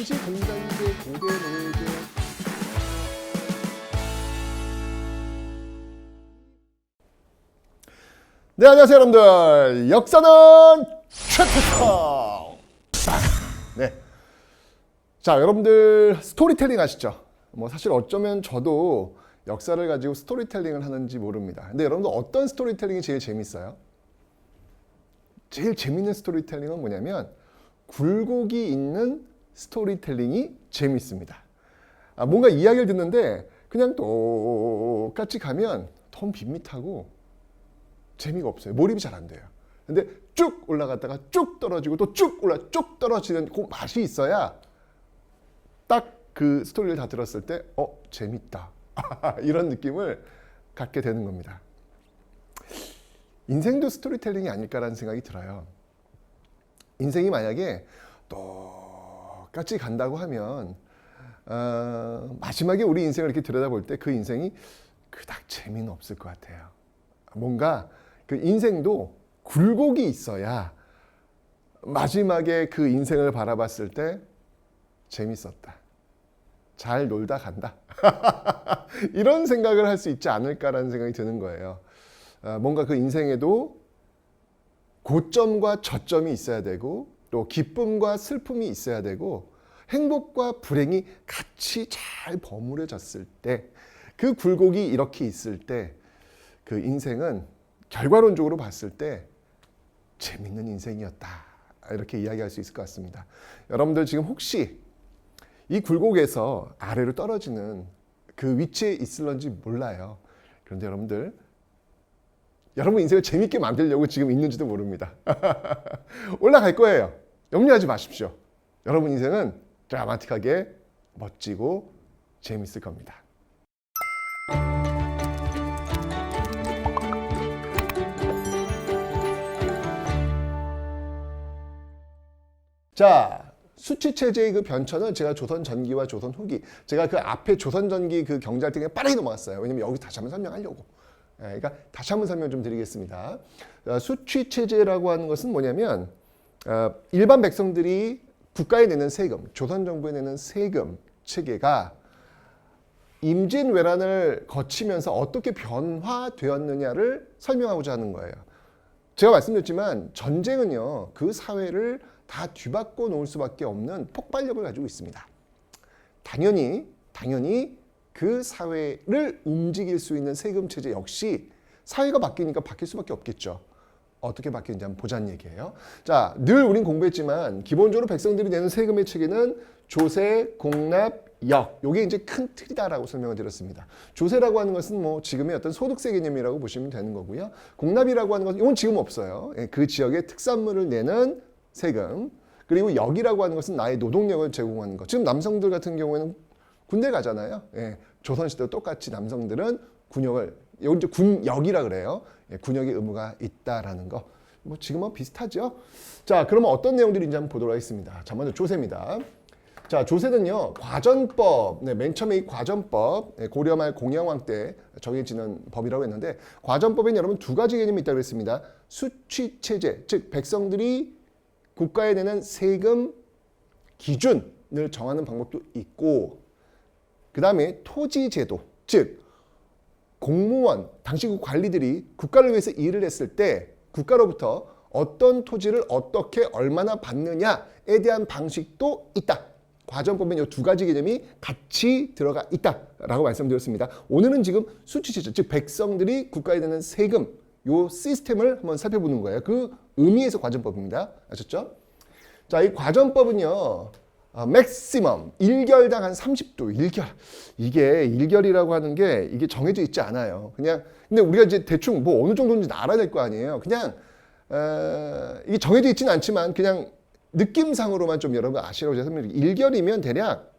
당시 공자인데 고대 노예제 네, 안녕하세요 여러분들. 역사는 최태성. 네. 자, 여러분들 스토리텔링 아시죠? 뭐 사실 어쩌면 저도 역사를 가지고 스토리텔링을 하는지 모릅니다. 근데 여러분들 어떤 스토리텔링이 제일 재밌어요? 제일 재밌는 스토리텔링은 뭐냐면 굴곡이 있는 스토리텔링이 재밌습니다. 뭔가 이야기를 듣는데 그냥 똑같이 가면 더 밋밋하고 재미가 없어요. 몰입이 잘 안 돼요. 근데 쭉 올라갔다가 쭉 떨어지고 또 쭉 떨어지는 그 맛이 있어야 딱 그 스토리를 다 들었을 때 재밌다. 이런 느낌을 갖게 되는 겁니다. 인생도 스토리텔링이 아닐까라는 생각이 들어요. 인생이 만약에 똑같이 간다고 하면 마지막에 우리 인생을 이렇게 들여다볼 때 그 인생이 그닥 재미는 없을 것 같아요. 뭔가 그 인생도 굴곡이 있어야 마지막에 그 인생을 바라봤을 때 재밌었다. 잘 놀다 간다. 이런 생각을 할 수 있지 않을까라는 생각이 드는 거예요. 뭔가 그 인생에도 고점과 저점이 있어야 되고 또 기쁨과 슬픔이 있어야 되고 행복과 불행이 같이 잘 버무려졌을 때 그 굴곡이 이렇게 있을 때 그 인생은 결과론적으로 봤을 때 재밌는 인생이었다. 이렇게 이야기할 수 있을 것 같습니다. 여러분들 지금 혹시 이 굴곡에서 아래로 떨어지는 그 위치에 있을런지 몰라요. 그런데 여러분들 여러분 인생을 재밌게 만들려고 지금 있는지도 모릅니다. 올라갈 거예요. 염려하지 마십시오. 여러분 인생은 드라마틱하게 멋지고 재밌을 겁니다. 자, 수치체제의 그 변천은 제가 조선 전기와 조선 후기, 제가 그 앞에 조선 전기 그 경제활동에 빠르게 넘어갔어요. 왜냐면 여기 다시 한번 설명하려고. 그러니까 다시 한번 설명 좀 드리겠습니다. 수취체제라고 하는 것은 뭐냐면 일반 백성들이 국가에 내는 세금, 조선 정부에 내는 세금 체계가 임진왜란을 거치면서 어떻게 변화되었느냐를 설명하고자 하는 거예요. 제가 말씀드렸지만 전쟁은요, 그 사회를 다 뒤바꿔 놓을 수밖에 없는 폭발력을 가지고 있습니다. 당연히 그 사회를 움직일 수 있는 세금 체제 역시 사회가 바뀌니까 바뀔 수밖에 없겠죠. 어떻게 바뀌는지 한번 보자는 얘기예요. 자, 늘 우린 공부했지만 기본적으로 백성들이 내는 세금의 체계는 조세, 공납, 역. 요게 이제 큰 틀이다라고 설명을 드렸습니다. 조세라고 하는 것은 뭐 지금의 어떤 소득세 개념이라고 보시면 되는 거고요. 공납이라고 하는 것은 이건 지금 없어요. 그 지역의 특산물을 내는 세금. 그리고 역이라고 하는 것은 나의 노동력을 제공하는 것. 지금 남성들 같은 경우에는 군대 가잖아요. 조선시대도 똑같이 남성들은 군역을, 이건 이제 군역이라 그래요. 군역의 의무가 있다라는 거. 뭐 지금은 비슷하죠. 자, 그러면 어떤 내용들인지 한번 보도록 하겠습니다. 자, 먼저 조세입니다. 자, 조세는요, 과전법, 맨 처음에 이 과전법, 고려 말 공양왕 때 정해지는 법이라고 했는데, 과전법에는 여러분 두 가지 개념이 있다고 했습니다. 수취체제, 즉 백성들이 국가에 내는 세금 기준을 정하는 방법도 있고, 그 다음에 토지제도, 즉 공무원, 당시 그 관리들이 국가를 위해서 일을 했을 때 국가로부터 어떤 토지를 어떻게 얼마나 받느냐에 대한 방식도 있다. 과전법엔 이 두 가지 개념이 같이 들어가 있다라고 말씀드렸습니다. 오늘은 지금 수취체제, 즉 백성들이 국가에 내는 세금, 요 시스템을 한번 살펴보는 거예요. 그 의미에서 과전법입니다. 아셨죠? 자, 이 과전법은요, 맥시멈 1결당 한 30도 1결. 이게 1결이라고 하는 게 이게 정해져 있지 않아요. 그냥 근데 우리가 이제 대충 뭐 어느 정도인지 알아야 될 거 아니에요. 그냥 이게 정해져 있지는 않지만 그냥 느낌상으로만 좀 여러분 아시라고 제가 설명드릴게요. 1결이면 대략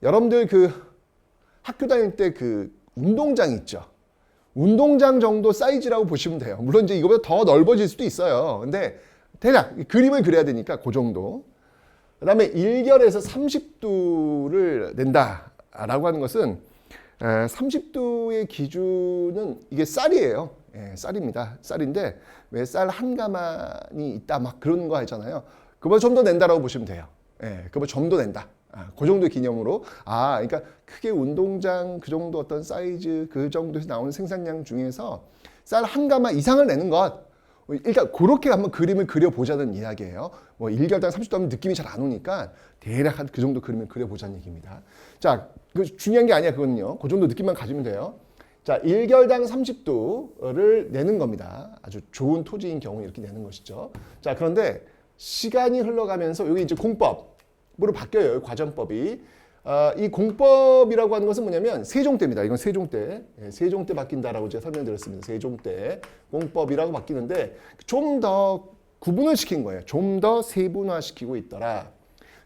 여러분들 그 학교 다닐 때 그 운동장 있죠. 운동장 정도 사이즈라고 보시면 돼요. 물론 이제 이거보다 더 넓어질 수도 있어요. 근데 대략 그림을 그려야 되니까 그 정도. 그 다음에 1결에서 30도를 낸다라고 하는 것은 30도의 기준은 이게 쌀이에요. 쌀입니다. 쌀인데 왜 쌀 한 가만이 있다 막 그런 거 하잖아요. 그보다 좀 더 낸다라고 보시면 돼요. 그거 점도 낸다. 그 정도 기념으로. 그러니까 크게 운동장 그 정도 어떤 사이즈 그 정도에서 나오는 생산량 중에서 쌀 한 가마 이상을 내는 것. 일단 그렇게 한번 그림을 그려보자는 이야기예요. 뭐 1결당 30도 하면 느낌이 잘 안 오니까 대략 한 그 정도 그림을 그려보자는 얘기입니다. 자, 그 중요한 게 아니야 그거는요. 그 정도 느낌만 가지면 돼요. 자, 1결당 30도를 내는 겁니다. 아주 좋은 토지인 경우 이렇게 내는 것이죠. 자, 그런데 시간이 흘러가면서 여기 이제 공법으로 바뀌어요. 과전법이. 이 공법이라고 하는 것은 뭐냐면 세종대입니다. 이건 세종대. 세종대 바뀐다라고 제가 설명드렸습니다. 세종대 공법이라고 바뀌는데 좀 더 구분을 시킨 거예요. 좀 더 세분화시키고 있더라.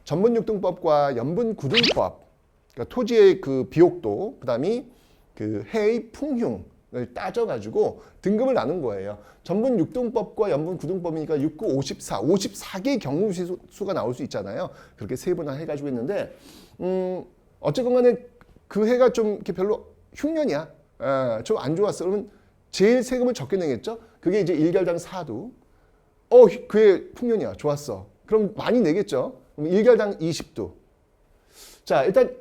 전분육등법과 염분구등법, 그러니까 토지의 그 비옥도, 그다음이 그 해의 풍흉을 따져가지고 등급을 나눈 거예요. 전분육등법과 염분구등법이니까 6, 9, 54, 54개의 경우 수가 나올 수 있잖아요. 그렇게 세분화해가지고 했는데 어쨌건 간에 그 해가 좀 이렇게 별로 흉년이야. 좀 안 좋았어. 그러면 제일 세금을 적게 내겠죠? 그게 이제 1결당 4도. 그해 풍년이야. 좋았어. 그럼 많이 내겠죠? 그럼 1결당 20도. 자, 일단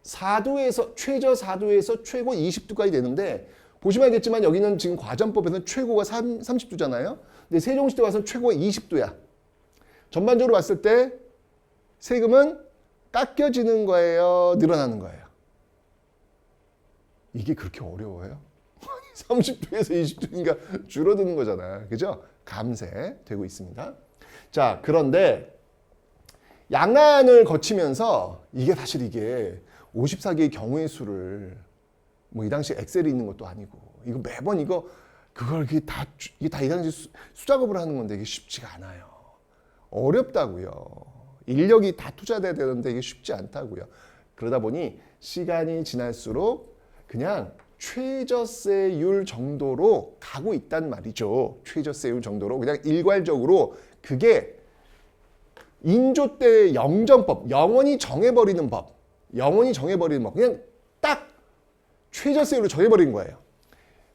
4도에서 최저 4도에서 최고 20도까지 되는데 보시면 알겠지만 여기는 지금 과전법에서는 최고가 30도잖아요. 근데 세종시대 와서는 최고가 20도야. 전반적으로 봤을 때 세금은 깎여지는 거예요? 늘어나는 거예요? 이게 그렇게 어려워요? 30도에서 20도니까 줄어드는 거잖아. 그죠? 감세되고 있습니다. 자, 그런데 양안을 거치면서 이게 사실 이게 54개의 경우의 수를 뭐 이 당시 엑셀이 있는 것도 아니고 이거 매번 그걸 이게 다 이 당시 수작업을 하는 건데 이게 쉽지가 않아요. 어렵다고요. 인력이 다 투자돼야 되는데 이게 쉽지 않다고요. 그러다 보니 시간이 지날수록 그냥 최저세율 정도로 가고 있단 말이죠. 최저세율 정도로 그냥 일괄적으로 그게 인조 때의 영정법, 영원히 정해버리는 법, 그냥 딱 최저세율로 정해버린 거예요.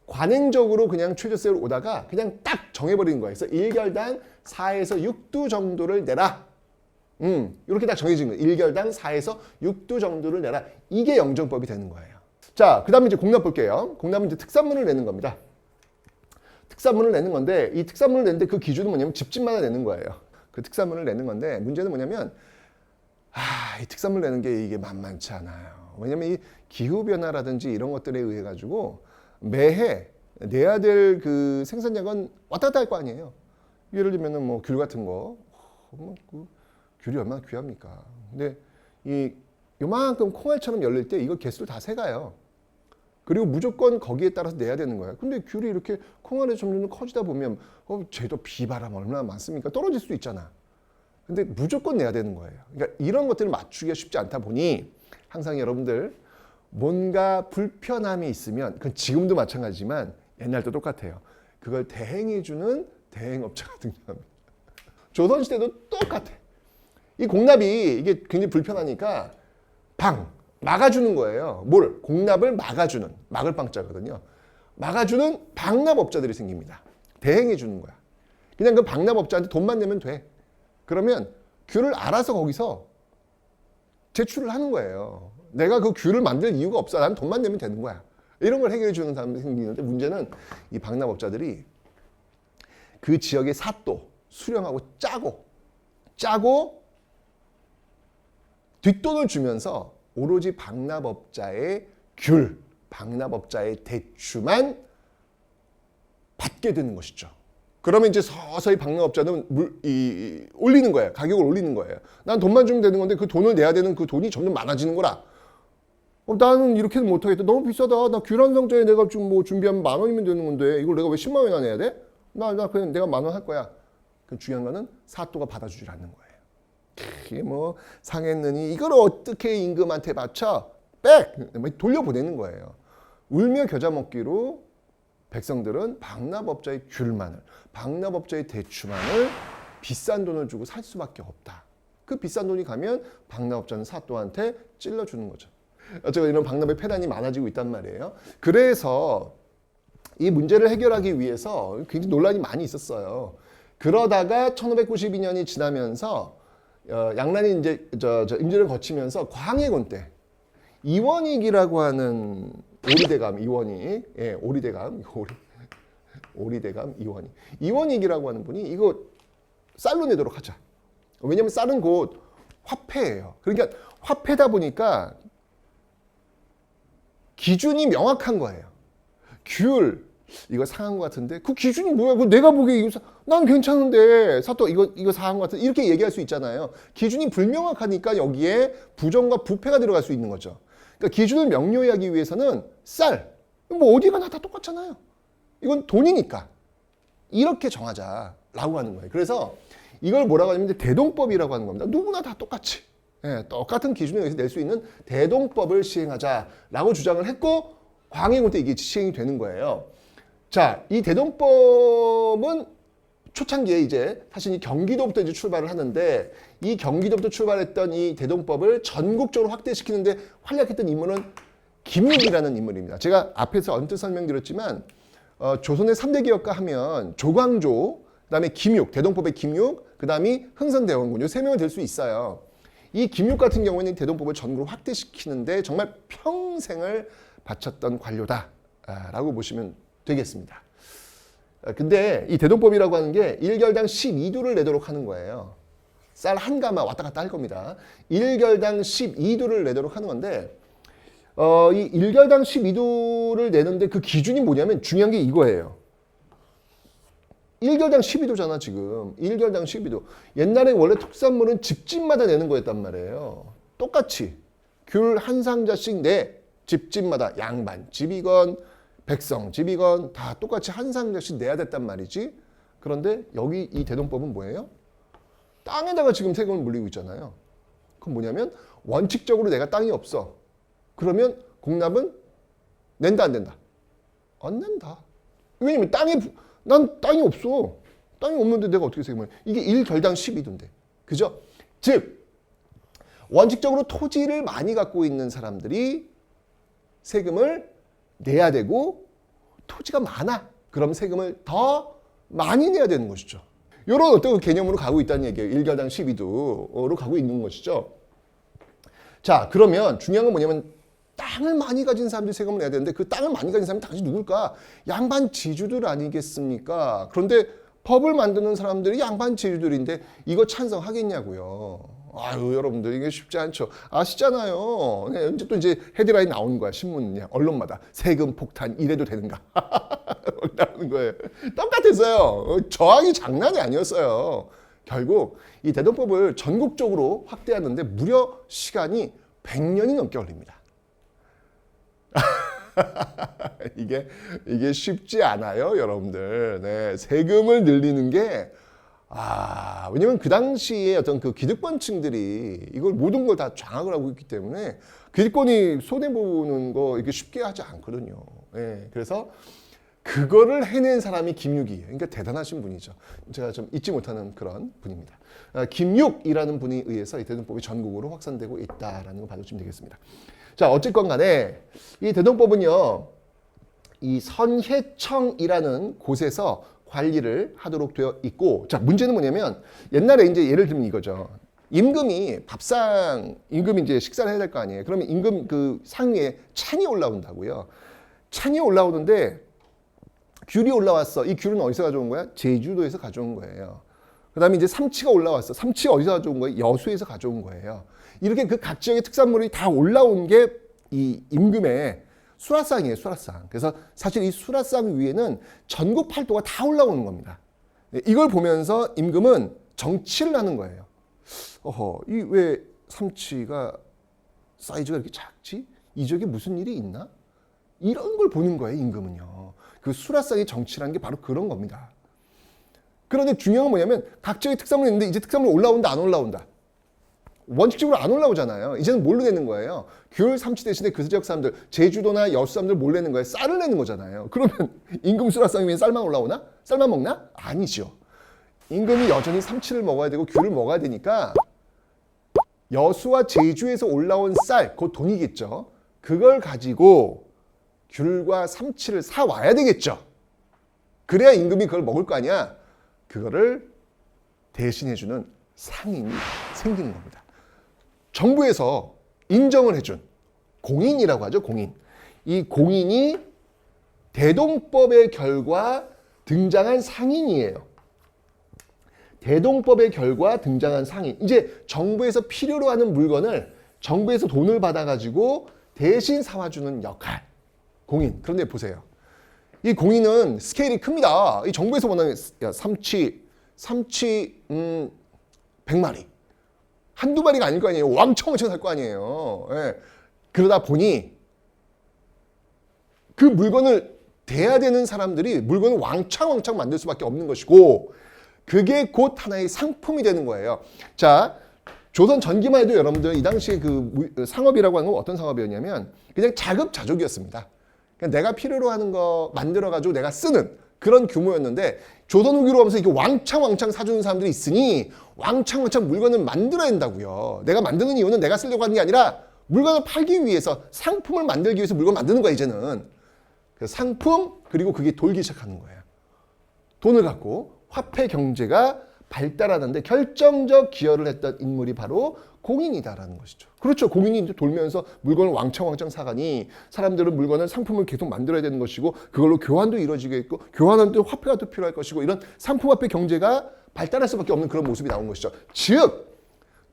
관행적으로 그냥 최저세율 오다가 그냥 딱 정해버린 거예요. 그래서 1결당 4에서 6도 정도를 내라. 이렇게 딱 정해진 거예요. 1결당 4에서 6도 정도를 내라. 이게 영정법이 되는 거예요. 자, 그 다음에 이제 공납 볼게요. 공납은 이제 특산물을 내는 겁니다. 특산물을 내는 건데 이 특산물을 내는데 그 기준은 뭐냐면 집집마다 내는 거예요. 그 특산물을 내는 건데 문제는 뭐냐면 이 특산물 내는 게 이게 만만치 않아요. 왜냐면 이 기후변화라든지 이런 것들에 의해 가지고 매해 내야 될 그 생산량은 왔다 갔다 할 거 아니에요. 예를 들면은 뭐 귤 같은 거, 그 귤이 얼마나 귀합니까? 근데 요만큼 콩알처럼 열릴 때 이거 개수를 다 세가요. 그리고 무조건 거기에 따라서 내야 되는 거예요. 근데 귤이 이렇게 콩알이 점점 커지다 보면 쟤도 비바람 얼마나 많습니까? 떨어질 수도 있잖아. 근데 무조건 내야 되는 거예요. 그러니까 이런 것들을 맞추기가 쉽지 않다 보니 항상 여러분들 뭔가 불편함이 있으면 그건 지금도 마찬가지지만 옛날도 똑같아요. 그걸 대행해주는 대행업체가 등장합니다. 조선시대도 똑같아. 이 공납이 이게 굉장히 불편하니까 막아주는 거예요. 뭘? 공납을 막아주는, 막을 방자거든요. 막아주는 방납업자들이 생깁니다. 대행해주는 거야. 그냥 그 방납업자한테 돈만 내면 돼. 그러면 귤을 알아서 거기서 제출을 하는 거예요. 내가 그 귤을 만들 이유가 없어. 난 돈만 내면 되는 거야. 이런 걸 해결해 주는 사람이 생기는데 문제는 이 방납업자들이 그 지역의 사또 수령하고 짜고 뒷돈을 주면서 오로지 방납업자의 방납업자의 대추만 받게 되는 것이죠. 그러면 이제 서서히 방납업자는 올리는 거예요. 가격을 올리는 거예요. 난 돈만 주면 되는 건데 그 돈을 내야 되는 그 돈이 점점 많아지는 거라. 나는 이렇게는 못하겠다. 너무 비싸다. 나 귤 한 상자에 내가 지금 뭐 준비하면 10,000원이면 되는 건데 이걸 내가 왜 10만 원이나 내야 돼? 나 그냥 내가 10,000원 할 거야. 그 중요한 거는 사또가 받아주질 않는 거예요. 이게 뭐 상했느니 이걸 어떻게 임금한테 맞춰? 돌려보내는 거예요. 울며 겨자 먹기로 백성들은 방납업자의 귤만을, 방납업자의 대추만을 비싼 돈을 주고 살 수밖에 없다. 그 비싼 돈이 가면 방납업자는 사또한테 찔러주는 거죠. 어쨌든 이런 방납의 폐단이 많아지고 있단 말이에요. 그래서 이 문제를 해결하기 위해서 굉장히 논란이 많이 있었어요. 그러다가 1592년이 지나면서 양란이 이제 임진을 거치면서 광해군 때 이원익이라고 하는 오리대감 이원익, 예, 오리대감 오리대감 이원익이라고 하는 분이 이거 쌀로 내도록 하자. 왜냐면 쌀은 곧 화폐예요. 그러니까 화폐다 보니까 기준이 명확한 거예요. 귤 이거 상한 것 같은데 그 기준이 뭐야? 그 내가 보기에 이거 난 괜찮은데 사또 이거 상한 것 같은데 이렇게 얘기할 수 있잖아요. 기준이 불명확하니까 여기에 부정과 부패가 들어갈 수 있는 거죠. 그러니까 기준을 명료히 하기 위해서는 쌀 뭐 어디 가나 다 똑같잖아요. 이건 돈이니까 이렇게 정하자라고 하는 거예요. 그래서 이걸 뭐라고 하냐면 대동법이라고 하는 겁니다. 누구나 다 똑같이 똑같은 기준에 의해서 낼 수 있는 대동법을 시행하자라고 주장을 했고 광해군 때 이게 시행이 되는 거예요. 자, 이 대동법은 초창기에 이제 사실 이 경기도부터 이제 출발을 하는데 이 경기도부터 출발했던 이 대동법을 전국적으로 확대시키는데 활약했던 인물은 김육이라는 인물입니다. 제가 앞에서 언뜻 설명드렸지만 조선의 3대 기업가 하면 조광조, 그다음에 김육, 대동법의 김육, 그다음이 흥선대원군 이 세 명이 될 수 있어요. 이 김육 같은 경우에는 대동법을 전국으로 확대시키는데 정말 평생을 바쳤던 관료다라고 보시면 되겠습니다. 근데 이 대동법이라고 하는 게 1결당 12두를 내도록 하는 거예요. 쌀 한 가마 왔다 갔다 할 겁니다. 1결당 12두를 내도록 하는 건데 이 1결당 12두를 내는데 그 기준이 뭐냐면 중요한 게 이거예요. 1결당 12도잖아 지금. 1결당 12도. 옛날에 원래 특산물은 집집마다 내는 거였단 말이에요. 똑같이 귤 한 상자씩 내 집집마다 양반 집이건 백성 집이건 다 똑같이 한 상자씩 내야 됐단 말이지. 그런데 여기 이 대동법은 뭐예요? 땅에다가 지금 세금을 물리고 있잖아요. 그건 뭐냐면 원칙적으로 내가 땅이 없어. 그러면 공납은 낸다 안 된다? 안 낸다. 왜냐면 난 땅이 없어. 땅이 없는데 내가 어떻게 세금을 이게 1결당 12도인데. 그죠? 즉 원칙적으로 토지를 많이 갖고 있는 사람들이 세금을 내야 되고 토지가 많아. 그럼 세금을 더 많이 내야 되는 것이죠. 이런 어떤 개념으로 가고 있다는 얘기예요. 1결당 12도로 가고 있는 것이죠. 자, 그러면 중요한 건 뭐냐면 땅을 많이 가진 사람들이 세금을 내야 되는데 그 땅을 많이 가진 사람이 당연히 누굴까? 양반 지주들 아니겠습니까? 그런데 법을 만드는 사람들이 양반 지주들인데 이거 찬성하겠냐고요. 아유, 여러분들 이게 쉽지 않죠. 아시잖아요. 네, 이제 또 이제 헤드라인 나오는 거야. 신문 언론마다 세금 폭탄 이래도 되는가? 나오는 거예요. 똑같았어요. 저항이 장난이 아니었어요. 결국 이 대동법을 전국적으로 확대하는데 무려 시간이 100년이 넘게 걸립니다. 이게 쉽지 않아요, 여러분들. 네, 세금을 늘리는 게 왜냐면 그 당시에 어떤 그 기득권층들이 이걸 모든 걸 다 장악을 하고 있기 때문에 기득권이 손해보는 거 이게 쉽게 하지 않거든요. 네, 그래서 그거를 해낸 사람이 김육이에요. 그러니까 대단하신 분이죠. 제가 좀 잊지 못하는 그런 분입니다. 김육이라는 분에 의해서 이 대동법이 전국으로 확산되고 있다라는 걸 봐주시면 되겠습니다. 자, 어쨌건 간에 이 대동법은요, 이 선해청이라는 곳에서 관리를 하도록 되어 있고, 자, 문제는 뭐냐면 옛날에 이제 예를 들면 이거죠. 임금이 이제 식사를 해야 될 거 아니에요. 그러면 임금 그 상위에 찬이 올라온다고요. 찬이 올라오는데 귤이 올라왔어. 이 귤은 어디서 가져온 거야? 제주도에서 가져온 거예요. 그 다음에 이제 삼치가 올라왔어. 삼치가 어디서 가져온 거예요? 여수에서 가져온 거예요. 이렇게 그 각 지역의 특산물이 다 올라온 게 이 임금의 수라상이에요, 수라상. 그래서 사실 이 수라상 위에는 전국 팔도가 다 올라오는 겁니다. 이걸 보면서 임금은 정치를 하는 거예요. 이 왜 삼치가 사이즈가 이렇게 작지? 이 지역에 무슨 일이 있나? 이런 걸 보는 거예요, 임금은요. 그 수라상의 정치라는 게 바로 그런 겁니다. 그런데 중요한 건 뭐냐면 각 지역의 특산물이 있는데 이제 특산물 올라온다, 안 올라온다? 원칙적으로 안 올라오잖아요. 이제는 뭘로 내는 거예요? 귤, 삼치 대신에 그 지역 사람들, 제주도나 여수 사람들 뭘 내는 거예요? 쌀을 내는 거잖아요. 그러면 임금 수라상 위에 쌀만 올라오나? 쌀만 먹나? 아니죠. 임금이 여전히 삼치를 먹어야 되고 귤을 먹어야 되니까 여수와 제주에서 올라온 쌀, 그 돈이겠죠. 그걸 가지고 귤과 삼치를 사와야 되겠죠. 그래야 임금이 그걸 먹을 거 아니야. 그거를 대신해주는 상인이 생기는 겁니다. 정부에서 인정을 해준 공인이라고 하죠. 공인. 이 공인이 대동법의 결과 등장한 상인이에요. 대동법의 결과 등장한 상인. 이제 정부에서 필요로 하는 물건을 정부에서 돈을 받아가지고 대신 사와주는 역할. 공인. 그런데 보세요. 이 공인은 스케일이 큽니다. 이 정부에서 원하는 삼치 100마리. 한두 마리가 아닐 거 아니에요. 왕창 살 거 아니에요. 예. 그러다 보니 그 물건을 대야 되는 사람들이 물건을 왕창 만들 수밖에 없는 것이고 그게 곧 하나의 상품이 되는 거예요. 자, 조선 전기만 해도 여러분들 이 당시에 그 상업이라고 하는 건 어떤 상업이었냐면 그냥 자급자족이었습니다. 그냥 내가 필요로 하는 거 만들어가지고 내가 쓰는 그런 규모였는데 조선 후기로 하면서 이게 왕창 사주는 사람들이 있으니 왕창 물건을 만들어야 된다고요. 내가 만드는 이유는 내가 쓰려고 하는 게 아니라 물건을 팔기 위해서 상품을 만들기 위해서 물건 만드는 거야 이제는. 그래서 상품 그리고 그게 돌기 시작하는 거예요. 돈을 갖고 화폐 경제가 발달하는데 결정적 기여를 했던 인물이 바로 공인이다라는 것이죠. 그렇죠. 공인이 이제 돌면서 물건을 왕창 사가니 사람들은 물건을 상품을 계속 만들어야 되는 것이고 그걸로 교환도 이루어지겠고 교환하는 데 화폐가 또 필요할 것이고 이런 상품화폐 경제가 발달할 수밖에 없는 그런 모습이 나온 것이죠. 즉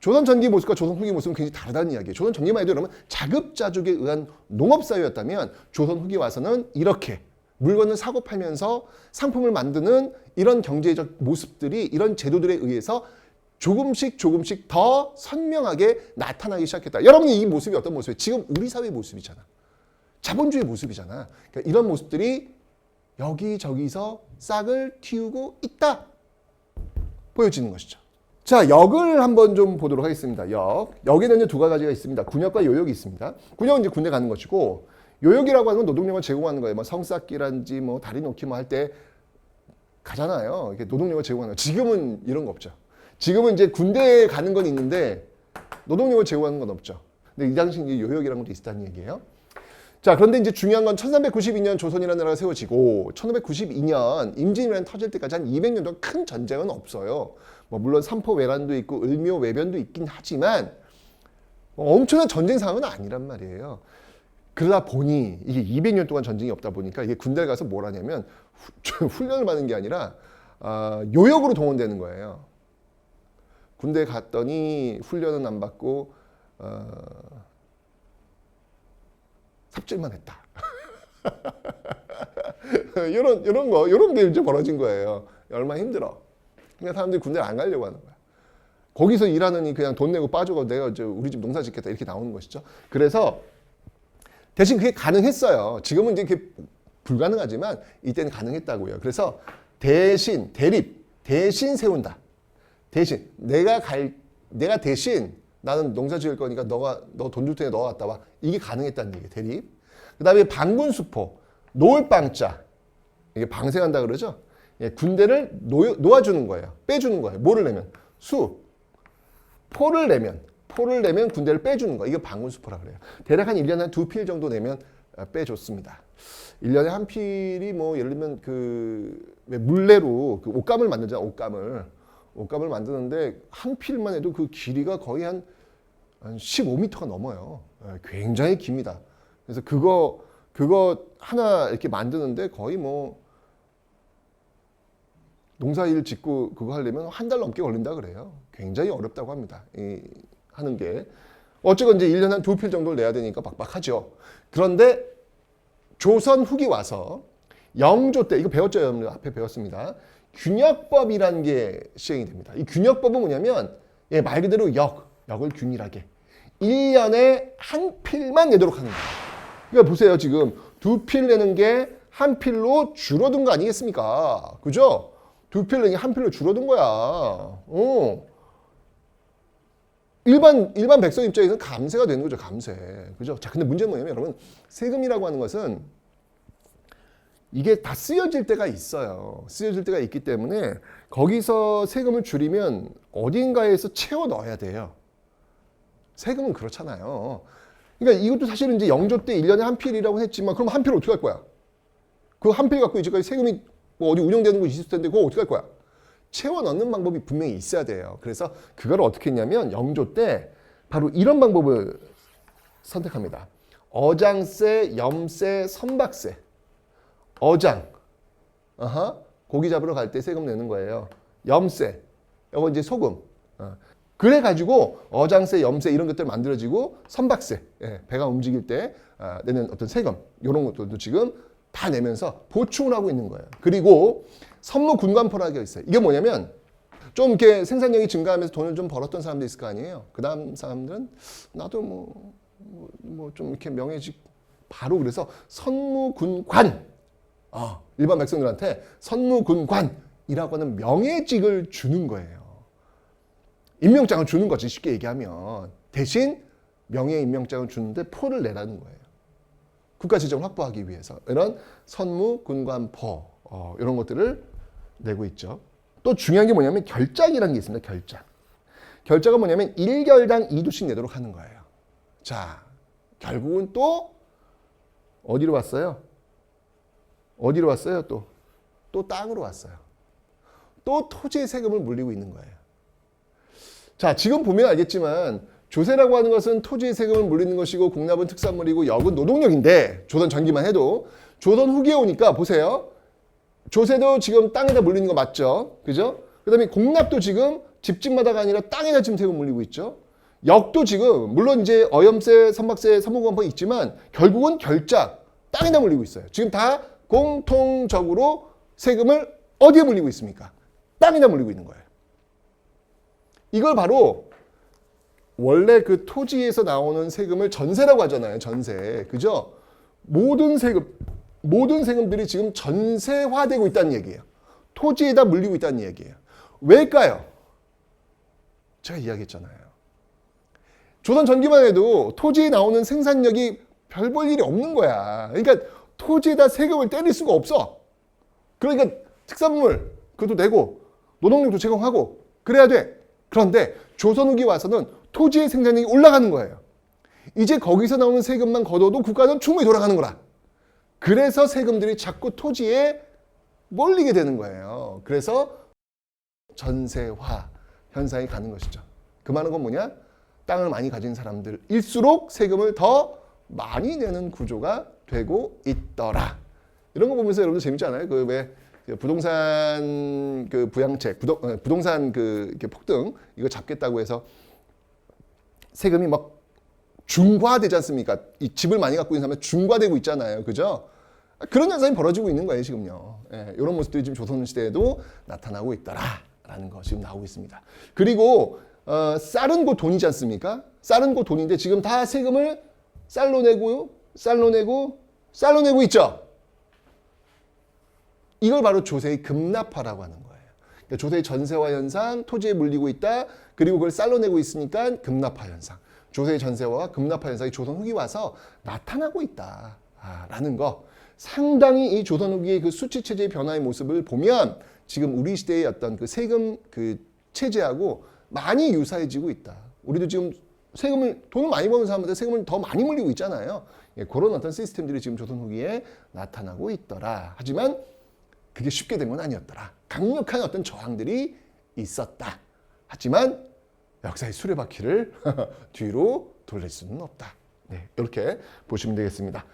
조선 전기 모습과 조선 후기 모습은 굉장히 다르다는 이야기예요. 조선 전기만 해도 여러분 자급자족에 의한 농업사회였다면 조선 후기 와서는 이렇게 물건을 사고 팔면서 상품을 만드는 이런 경제적 모습들이 이런 제도들에 의해서 조금씩 더 선명하게 나타나기 시작했다. 여러분이 이 모습이 어떤 모습이에요? 지금 우리 사회의 모습이잖아. 자본주의 모습이잖아. 그러니까 이런 모습들이 여기저기서 싹을 틔우고 있다. 보여지는 것이죠. 자, 역을 한번 좀 보도록 하겠습니다. 역에는 이제 두 가지가 있습니다. 군역과 요역이 있습니다. 군역은 이제 군대 가는 것이고 요역이라고 하는 건 노동력을 제공하는 거예요. 뭐 성쌓기란지 뭐 다리 놓기 뭐 할 때 가잖아요. 이렇게 노동력을 제공하는 거. 지금은 이런 거 없죠. 지금은 이제 군대에 가는 건 있는데 노동력을 제공하는 건 없죠. 근데 이 당시 이제 요역이라는 것도 있었다는 얘기예요. 자, 그런데 이제 중요한 건 1392년 조선이라는 나라가 세워지고 1592년 임진왜란 터질 때까지 한 200년 동안 큰 전쟁은 없어요. 뭐 물론 삼포외란도 있고 을묘외변도 있긴 하지만 엄청난 전쟁 상황은 아니란 말이에요. 그러다 보니 이게 200년 동안 전쟁이 없다 보니까 이게 군대를 가서 뭘 하냐면 훈련을 받는 게 아니라 요역으로 동원되는 거예요. 군대 갔더니 훈련은 안 받고 삽질만 했다. 이런 게 이제 벌어진 거예요. 얼마나 힘들어. 그러니까 사람들이 군대를 안 가려고 하는 거야. 거기서 일하느니 그냥 돈 내고 빠져가 내가 이제 우리 집 농사 짓겠다 이렇게 나오는 것이죠. 그래서 대신 그게 가능했어요. 지금은 이제 그게 불가능하지만 이때는 가능했다고요. 그래서 대신 세운다. 대신 내가 대신 나는 농사 지을 거니까 너 돈 줄 테니 너가 갔다 와. 이게 가능했다는 얘기예요. 대립. 그다음에 방군수포, 놓을 방자. 이게 방생한다 그러죠. 예, 군대를 놓아주는 거예요. 빼주는 거예요. 뭐를 내면? 포를 내면 군대를 빼주는 거. 이게 방군수포라 그래요. 대략 한 1년에 한 2필 정도 내면 빼줬습니다. 1년에 한 필이 뭐 예를 들면 왜 물레로 그 옷감을 만들잖아. 옷감을 만드는데 한 필만 해도 그 길이가 거의 한 15m가 넘어요. 굉장히 깁니다. 그래서 그거 하나 이렇게 만드는데 거의 뭐 농사일 짓고 그거 하려면 한 달 넘게 걸린다 그래요. 굉장히 어렵다고 합니다. 하는 게. 어쨌건 이제 1년에 한 2필 정도를 내야 되니까 빡빡하죠. 그런데 조선 후기 와서 영조 때, 이거 배웠죠? 여러분들 앞에 배웠습니다. 균역법이라는 게 시행이 됩니다. 이 균역법은 뭐냐면 말 그대로 역을 균일하게 1년에 한 필만 내도록 하는 거예요. 그러니까 보세요. 지금 2필 내는 게 한 필로 줄어든 거 아니겠습니까? 그죠? 2필 내는 게 한 필로 줄어든 거야. 일반 백성 입장에서는 감세가 되는 거죠. 감세. 그죠? 자, 근데 문제는 뭐냐면 여러분 세금이라고 하는 것은 이게 다 쓰여질 때가 있어요. 쓰여질 때가 있기 때문에 거기서 세금을 줄이면 어딘가에서 채워 넣어야 돼요. 세금은 그렇잖아요. 그러니까 이것도 사실은 이제 영조 때 1년에 한 필이라고 했지만 그럼 한 필을 어떻게 할 거야? 그 한 필 갖고 이제까지 세금이 뭐 어디 운영되는 곳이 있을 텐데 그거 어떻게 할 거야? 채워 넣는 방법이 분명히 있어야 돼요. 그래서 그걸 어떻게 했냐면 영조 때 바로 이런 방법을 선택합니다. 어장세, 염세, 선박세. 어장. 고기 잡으러 갈 때 세금 내는 거예요. 염세. 이거 이제 소금. 그래가지고 어장세, 염세 이런 것들 만들어지고 선박세. 배가 움직일 때 내는 어떤 세금. 이런 것들도 지금 다 내면서 보충을 하고 있는 거예요. 그리고 선무군관포라고 있어요. 이게 뭐냐면 좀 이렇게 생산량이 증가하면서 돈을 좀 벌었던 사람도 있을 거 아니에요. 그 다음 사람들은 나도 뭐 좀 이렇게 명예직 바로 그래서 선무군관 일반 백성들한테 선무군관이라고 하는 명예직을 주는 거예요. 임명장을 주는 거지 쉽게 얘기하면 대신 명예 임명장을 주는데 포를 내라는 거예요. 국가 재정을 확보하기 위해서 이런 선무군관포 이런 것들을 내고 있죠. 또 중요한 게 뭐냐면 결장이라는 게 있습니다. 결장. 결장은 뭐냐면 1결당 2두씩 내도록 하는 거예요. 자, 결국은 또 어디로 왔어요? 어디로 왔어요? 또 땅으로 왔어요. 또 토지의 세금을 물리고 있는 거예요. 자, 지금 보면 알겠지만 조세라고 하는 것은 토지의 세금을 물리는 것이고 공납은 특산물이고 역은 노동력인데 조선 전기만 해도 조선 후기에 오니까 보세요. 조세도 지금 땅에다 물리는 거 맞죠? 그죠? 그 다음에 공납도 지금 집집마다가 아니라 땅에다 지금 세금 물리고 있죠. 역도 지금 물론 이제 어염세, 선박세, 선무관포 있지만 결국은 결장 땅에다 물리고 있어요. 지금 다 공통적으로 세금을 어디에 물리고 있습니까? 땅에다 물리고 있는 거예요. 이걸 바로 원래 그 토지에서 나오는 세금을 전세라고 하잖아요. 전세. 그죠? 모든 세금들이 지금 전세화되고 있다는 얘기예요. 토지에다 물리고 있다는 얘기예요. 왜일까요? 제가 이야기했잖아요. 조선 전기만 해도 토지에 나오는 생산력이 별 볼 일이 없는 거야. 그러니까 토지에다 세금을 때릴 수가 없어. 그러니까 특산물 그것도 내고 노동력도 제공하고 그래야 돼. 그런데 조선 후기 와서는 토지의 생산력이 올라가는 거예요. 이제 거기서 나오는 세금만 걷어도 국가는 충분히 돌아가는 거라. 그래서 세금들이 자꾸 토지에 몰리게 되는 거예요. 그래서 전세화 현상이 가는 것이죠. 그 말은 건 뭐냐? 땅을 많이 가진 사람들일수록 세금을 더 많이 내는 구조가 되고 있더라. 이런 거 보면서 여러분들 재밌지 않아요? 그 왜 부동산 그 부양책, 부동산 그 이렇게 폭등 이거 잡겠다고 해서 세금이 막 중과되지 않습니까? 이 집을 많이 갖고 있는 사람은 중과되고 있잖아요. 그죠? 그런 현상이 벌어지고 있는 거예요, 지금요. 이런 모습들이 지금 조선시대에도 나타나고 있더라라는 거 지금 나오고 있습니다. 그리고 쌀은 곧 돈이지 않습니까? 쌀은 곧 돈인데 지금 다 세금을 쌀로 내고 있죠. 이걸 바로 조세의 급납화라고 하는 거예요. 그러니까 조세의 전세화 현상, 토지에 물리고 있다. 그리고 그걸 쌀로 내고 있으니까 급납화 현상. 조세의 전세화와 급납화 현상이 조선 후기 와서 나타나고 있다라는 거. 상당히 이 조선 후기의 그 수치 체제의 변화의 모습을 보면 지금 우리 시대의 어떤 그 세금 그 체제하고 많이 유사해지고 있다. 우리도 지금 돈을 많이 버는 사람한테 세금을 더 많이 물리고 있잖아요. 그런 어떤 시스템들이 지금 조선 후기에 나타나고 있더라. 하지만 그게 쉽게 된 건 아니었더라. 강력한 어떤 저항들이 있었다. 하지만 역사의 수레바퀴를 뒤로 돌릴 수는 없다. 네, 이렇게 보시면 되겠습니다.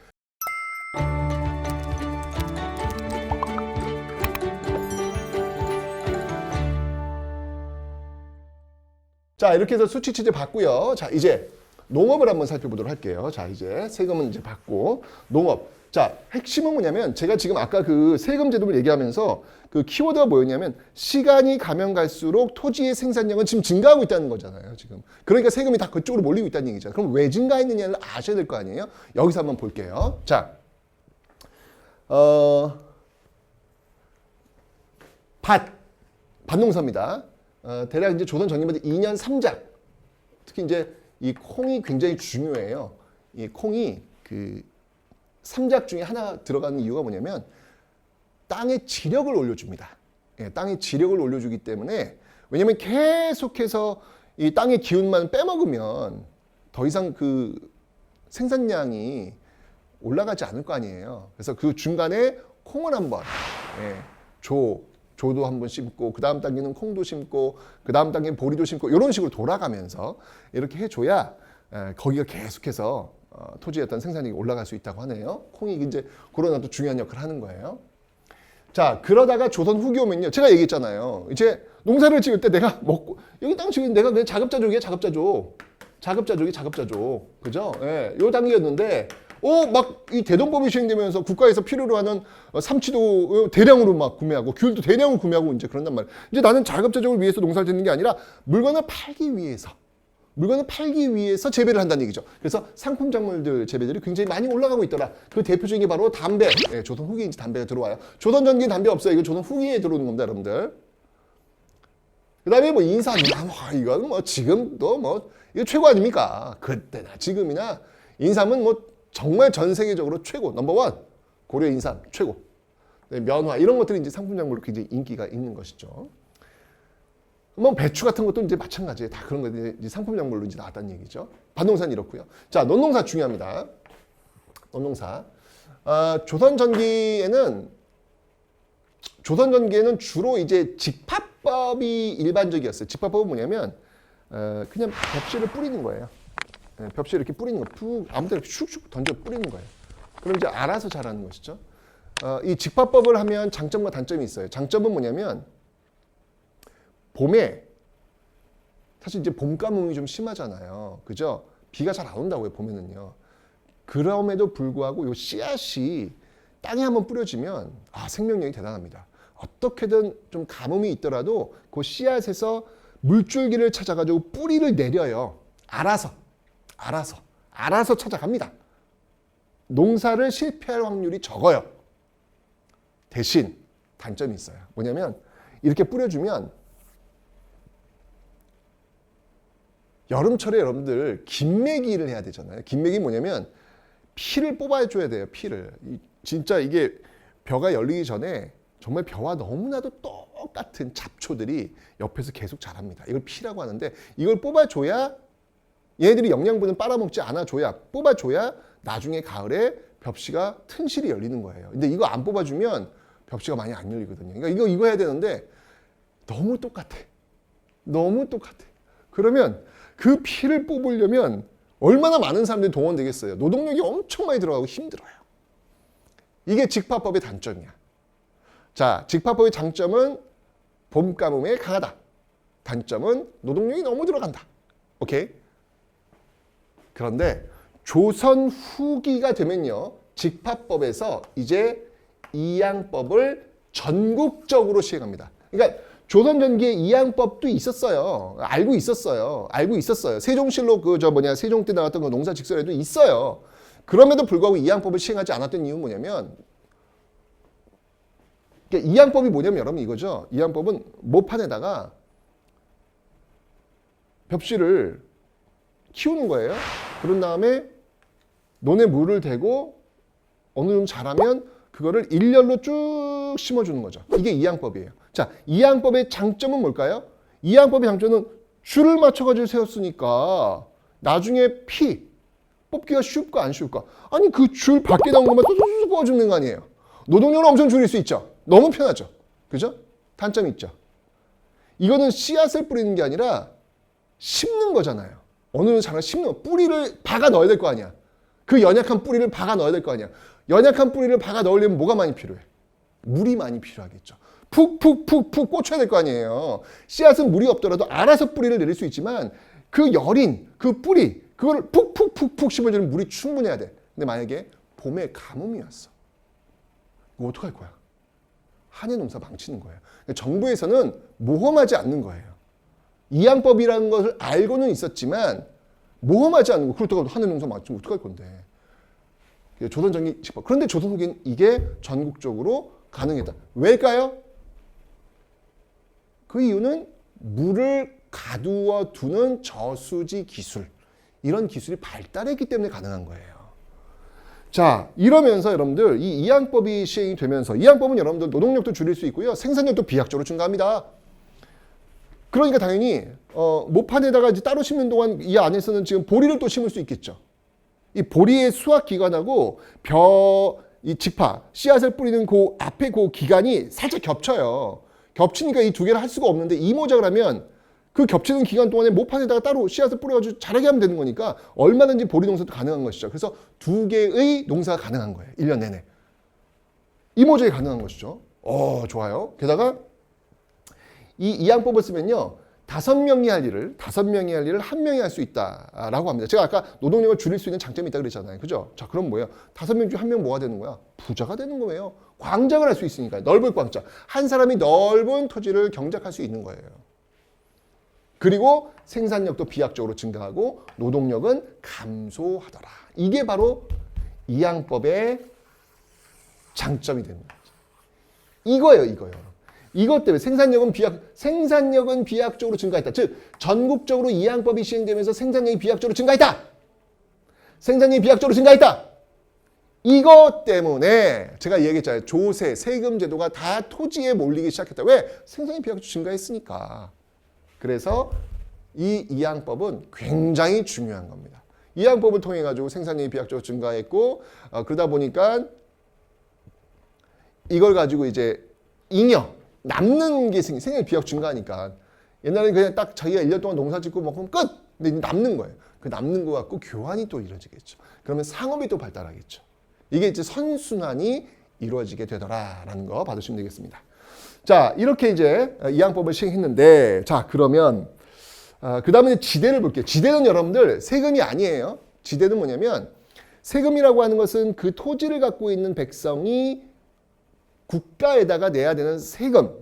자, 이렇게 해서 수치 체제 봤고요. 자, 이제 농업을 한번 살펴보도록 할게요. 자, 이제 세금은 이제 받고 농업. 자, 핵심은 뭐냐면 제가 지금 아까 그 세금 제도를 얘기하면서 그 키워드가 뭐였냐면 시간이 가면 갈수록 토지의 생산량은 지금 증가하고 있다는 거잖아요, 지금. 그러니까 세금이 다 그쪽으로 몰리고 있다는 얘기잖아요. 그럼 왜 증가했느냐를 아셔야 될 거 아니에요? 여기서 한번 볼게요. 자, 밭농사입니다. 대략 이제 조선 전기부터 2년 3작. 특히 이제 이 콩이 굉장히 중요해요. 이 콩이 그 3작 중에 하나 들어가는 이유가 뭐냐면 땅의 지력을 올려줍니다. 땅의 지력을 올려주기 때문에 왜냐면 계속해서 이 땅의 기운만 빼먹으면 더 이상 그 생산량이 올라가지 않을 거 아니에요. 그래서 그 중간에 콩을 한번 조도 한번 심고 그 다음 단계는 콩도 심고 그 다음 단계는 보리도 심고 이런 식으로 돌아가면서 이렇게 해줘야 거기가 계속해서 토지의 어떤 생산력이 올라갈 수 있다고 하네요. 콩이 이제 그런 또 중요한 역할을 하는 거예요. 자, 그러다가 조선 후기 오면요. 제가 얘기했잖아요. 이제 농사를 지을 때 내가 먹고 여기 땅 지금 내가 그냥 자급자족이야, 자급자족. 자급자족이 자급자족. 그죠? 예. 요 단계였는데 막 이 대동법이 시행되면서 국가에서 필요로 하는 삼치도 대량으로 막 구매하고 귤도 대량으로 구매하고 이제 그런단 말이에요. 이제 나는 자급자족을 위해서 농사를 짓는 게 아니라 물건을 팔기 위해서 재배를 한다는 얘기죠. 그래서 상품 작물들 재배들이 굉장히 많이 올라가고 있더라. 그 대표적인 게 바로 담배. 예, 조선 후기에 이제 담배가 들어와요. 조선 전기엔 담배 없어요. 이거 조선 후기에 들어오는 겁니다, 여러분들. 그 다음에 뭐 인삼, 이건 뭐 지금도 뭐 이거 최고 아닙니까? 그때나 지금이나 인삼은 뭐 정말 전 세계적으로 최고, 넘버원. 고려 인삼 최고. 네, 면화 이런 것들이 이제 상품 작물로 굉장히 인기가 있는 것이죠. 뭐 배추 같은 것도 이제 마찬가지예요. 다 그런 거 이제 상품 작물로 이제 나왔다는 얘기죠. 밭농사는 이렇고요. 자, 논농사 중요합니다. 논농사. 조선 전기에는 주로 이제 직파법이 일반적이었어요. 직파법은 뭐냐면 그냥 벽실을 뿌리는 거예요. 벽실 이렇게 뿌리는 거, 푹 아무 데나 슉슉 던져 뿌리는 거예요. 그럼 이제 알아서 자라는 것이죠. 이 직파법을 하면 장점과 단점이 있어요. 장점은 뭐냐면 봄에 사실 이제 봄 가뭄이 좀 심하잖아요. 그죠? 비가 잘 안 온다고요, 봄에는요. 그럼에도 불구하고 요 씨앗이 땅에 한번 뿌려지면 생명력이 대단합니다. 어떻게든 좀 가뭄이 있더라도 그 씨앗에서 물줄기를 찾아가지고 뿌리를 내려요. 알아서 찾아갑니다. 농사를 실패할 확률이 적어요. 대신 단점이 있어요. 뭐냐면 이렇게 뿌려주면 여름철에 여러분들 김매기를 해야 되잖아요. 김매기 뭐냐면 피를 뽑아줘야 돼요. 피를. 진짜 이게 벼가 열리기 전에 정말 벼와 너무나도 똑같은 잡초들이 옆에서 계속 자랍니다. 이걸 피라고 하는데 이걸 뽑아줘야 얘네들이 영양분을 빨아먹지 않아줘야 뽑아줘야 나중에 가을에 벽씨가 튼실히 열리는 거예요. 근데 이거 안 뽑아주면 벽씨가 많이 안 열리거든요. 그러니까 이거 해야 되는데 너무 똑같아. 그러면 그 피를 뽑으려면 얼마나 많은 사람들이 동원되겠어요. 노동력이 엄청 많이 들어가고 힘들어요. 이게 직파법의 단점이야. 자, 직파법의 장점은 봄 가뭄에 강하다. 단점은 노동력이 너무 들어간다. 오케이? 그런데 조선 후기가 되면요. 직파법에서 이제 이양법을 전국적으로 시행합니다. 그러니까 조선 전기에 이양법도 있었어요. 알고 있었어요. 세종실록 세종 때 나왔던 그 농사직설에도 있어요. 그럼에도 불구하고 이양법을 시행하지 않았던 이유는 뭐냐면 그러니까 이양법이 뭐냐면 여러분 이거죠. 이양법은 모판에다가 벽실을 키우는 거예요. 그런 다음에 논에 물을 대고 어느 정도 자라면 그거를 일렬로 쭉 심어주는 거죠. 이게 이양법이에요. 자, 이양법의 장점은 뭘까요? 이양법의 장점은 줄을 맞춰가지고 세웠으니까 나중에 피 뽑기가 쉽고 안 쉽을까? 아니 그 줄 밖에 나온 것만 쏙쏙 뽑아주는 거 아니에요. 노동력을 엄청 줄일 수 있죠. 너무 편하죠. 그죠? 단점이 있죠. 이거는 씨앗을 뿌리는 게 아니라 심는 거잖아요. 어느 정도 자라 심는 거. 뿌리를 박아 넣어야 될 거 아니야. 그 연약한 뿌리를 박아 넣어야 될 거 아니야. 연약한 뿌리를 박아 넣으려면 뭐가 많이 필요해? 물이 많이 필요하겠죠. 푹푹푹푹 꽂혀야 될 거 아니에요. 씨앗은 물이 없더라도 알아서 뿌리를 내릴 수 있지만 그 여린, 그 뿌리, 그걸 푹푹푹푹 심어주는 물이 충분해야 돼. 근데 만약에 봄에 가뭄이 왔어. 이거 어떡할 거야? 한해 농사 망치는 거예요. 정부에서는 모험하지 않는 거예요. 이양법이라는 것을 알고는 있었지만 모험하지 않는 거. 그렇다고 한해 농사 망치면 어떡할 건데. 조선 전기 직법. 그런데 조선 후기는 이게 전국적으로 가능했다. 왜일까요? 그 이유는 물을 가두어 두는 저수지 기술. 이런 기술이 발달했기 때문에 가능한 거예요. 자, 이러면서 여러분들 이 이양법이 시행이 되면서 이양법은 여러분들 노동력도 줄일 수 있고요. 생산력도 비약적으로 증가합니다. 그러니까 당연히 모판에다가 이제 따로 심는 동안 이 안에서는 지금 보리를 또 심을 수 있겠죠. 이 보리의 수확 기간하고 이 직파, 씨앗을 뿌리는 그 앞에 그 기간이 살짝 겹쳐요. 겹치니까 이 두 개를 할 수가 없는데 이모작을 하면 그 겹치는 기간 동안에 모판에다가 따로 씨앗을 뿌려가지고 자라게 하면 되는 거니까 얼마든지 보리 농사도 가능한 것이죠. 그래서 두 개의 농사가 가능한 거예요. 1년 내내. 이모작이 가능한 것이죠. 좋아요. 게다가 이 이양법을 쓰면요. 5명이 할 일을 1명이 할 수 있다라고 합니다. 제가 아까 노동력을 줄일 수 있는 장점이 있다고 그랬잖아요. 그죠? 자, 그럼 뭐예요? 5명 중에 1명 뭐가 되는 거야? 부자가 되는 거예요. 광장을 할 수 있으니까. 넓은 광장. 한 사람이 넓은 토지를 경작할 수 있는 거예요. 그리고 생산력도 비약적으로 증가하고 노동력은 감소하더라. 이게 바로 이양법의 장점이 되는 거죠. 이거예요. 이것 때문에 생산력은 비약적으로 증가했다. 즉 전국적으로 이양법이 시행되면서 생산력이 비약적으로 증가했다. 이것 때문에 제가 얘기했잖아요. 조세, 세금 제도가 다 토지에 몰리기 시작했다. 왜? 생산이 비약적으로 증가했으니까. 그래서 이 이양법은 굉장히 중요한 겁니다. 이양법을 통해 가지고 생산량이 비약적으로 증가했고 그러다 보니까 이걸 가지고 이제 남는 게 생산량이 비약적으로 증가하니까 옛날에는 그냥 딱 자기가 1년 동안 농사 짓고 먹으면 끝! 근데 이제 남는 거예요. 그 남는 거 갖고 교환이 또 이루어지겠죠. 그러면 상업이 또 발달하겠죠. 이게 이제 선순환이 이루어지게 되더라라는 거 받으시면 되겠습니다. 자, 이렇게 이제 이양법을 시행했는데, 자, 그러면, 그 다음에 지대를 볼게요. 지대는 여러분들 세금이 아니에요. 지대는 뭐냐면, 세금이라고 하는 것은 그 토지를 갖고 있는 백성이 국가에다가 내야 되는 세금.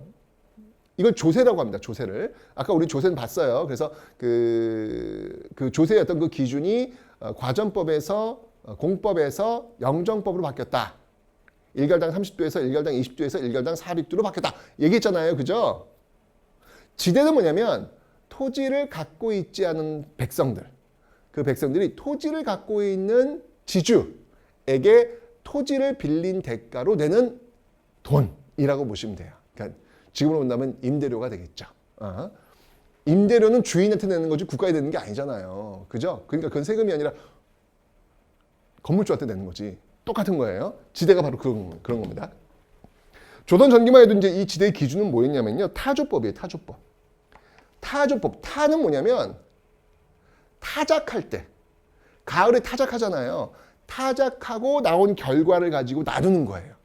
이걸 조세라고 합니다. 조세를. 아까 우리 조세는 봤어요. 그래서 그 조세의 어떤 그 기준이 과전법에서, 공법에서 영정법으로 바뀌었다. 1결당 30도에서 1결당 20도에서 1결당 400도로 바뀌었다. 얘기했잖아요. 그죠? 지대는 뭐냐면 토지를 갖고 있지 않은 백성들. 그 백성들이 토지를 갖고 있는 지주에게 토지를 빌린 대가로 내는 돈이라고 보시면 돼요. 그러니까 지금으로 본다면 임대료가 되겠죠. 임대료는 주인한테 내는 거지 국가에 내는 게 아니잖아요. 그죠? 그러니까 그건 세금이 아니라 건물주한테 내는 거지. 똑같은 거예요. 지대가 바로 그런 겁니다. 조선 전기만 해도 이제 이 지대의 기준은 뭐였냐면요. 타조법이에요. 타조법. 타는 뭐냐면 타작할 때. 가을에 타작하잖아요. 타작하고 나온 결과를 가지고 나누는 거예요.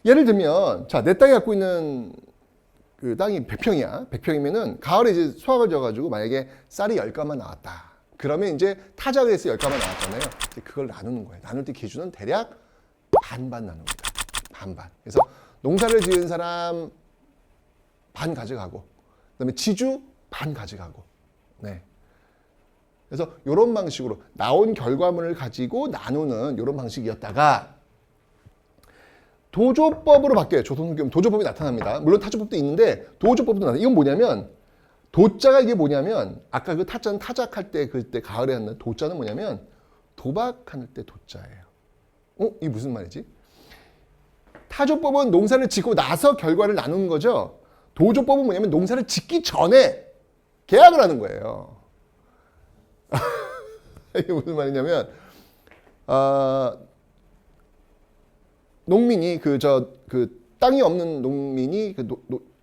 예를 들면 자, 내 땅이 갖고 있는 그 땅이 100평이야. 100평이면은 가을에 이제 수확을 져가지고 만약에 쌀이 10가만 나왔다. 그러면 이제 타작을 해서 10가만 나왔잖아요. 그걸 나누는 거예요. 나눌 때 기준은 대략 반반 나눕니다. 반반. 그래서 농사를 지은 사람 반 가져가고, 그다음에 지주 반 가져가고. 네. 그래서 이런 방식으로 나온 결과물을 가지고 나누는 이런 방식이었다가 도조법으로 바뀌어요. 조선경금 도조법이 나타납니다. 물론 타조법도 있는데 도조법도 나타나요. 이건 뭐냐면 도자가 이게 뭐냐면 아까 그 타자는 타작할 때 그때 가을에 하는 도자는 뭐냐면 도박할 때 도자예요. 이게 무슨 말이지? 타조법은 농사를 짓고 나서 결과를 나누는 거죠. 도조법은 뭐냐면 농사를 짓기 전에 계약을 하는 거예요. 이게 무슨 말이냐면 농민이 그 땅이 없는 농민이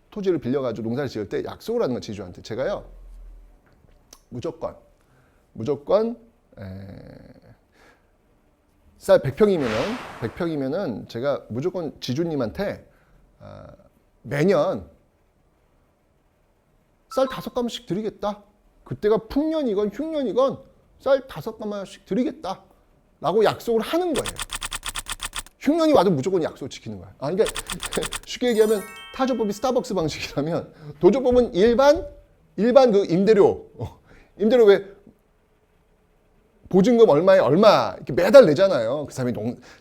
토지를 빌려가지고 농사를 지을 때 약속을 하는 거 지주한테. 제가요 무조건 쌀 100평이면은 제가 무조건 지주님한테 매년 쌀 5가마씩 드리겠다. 그때가 풍년이건 흉년이건 쌀 5가마씩 드리겠다. 라고 약속을 하는 거예요. 흉년이 와도 무조건 약속을 지키는 거야. 그러니까 쉽게 얘기하면 타조법이 스타벅스 방식이라면 도조법은 일반 그 임대료 왜 보증금 얼마에 얼마 이렇게 매달 내잖아요. 그 사람이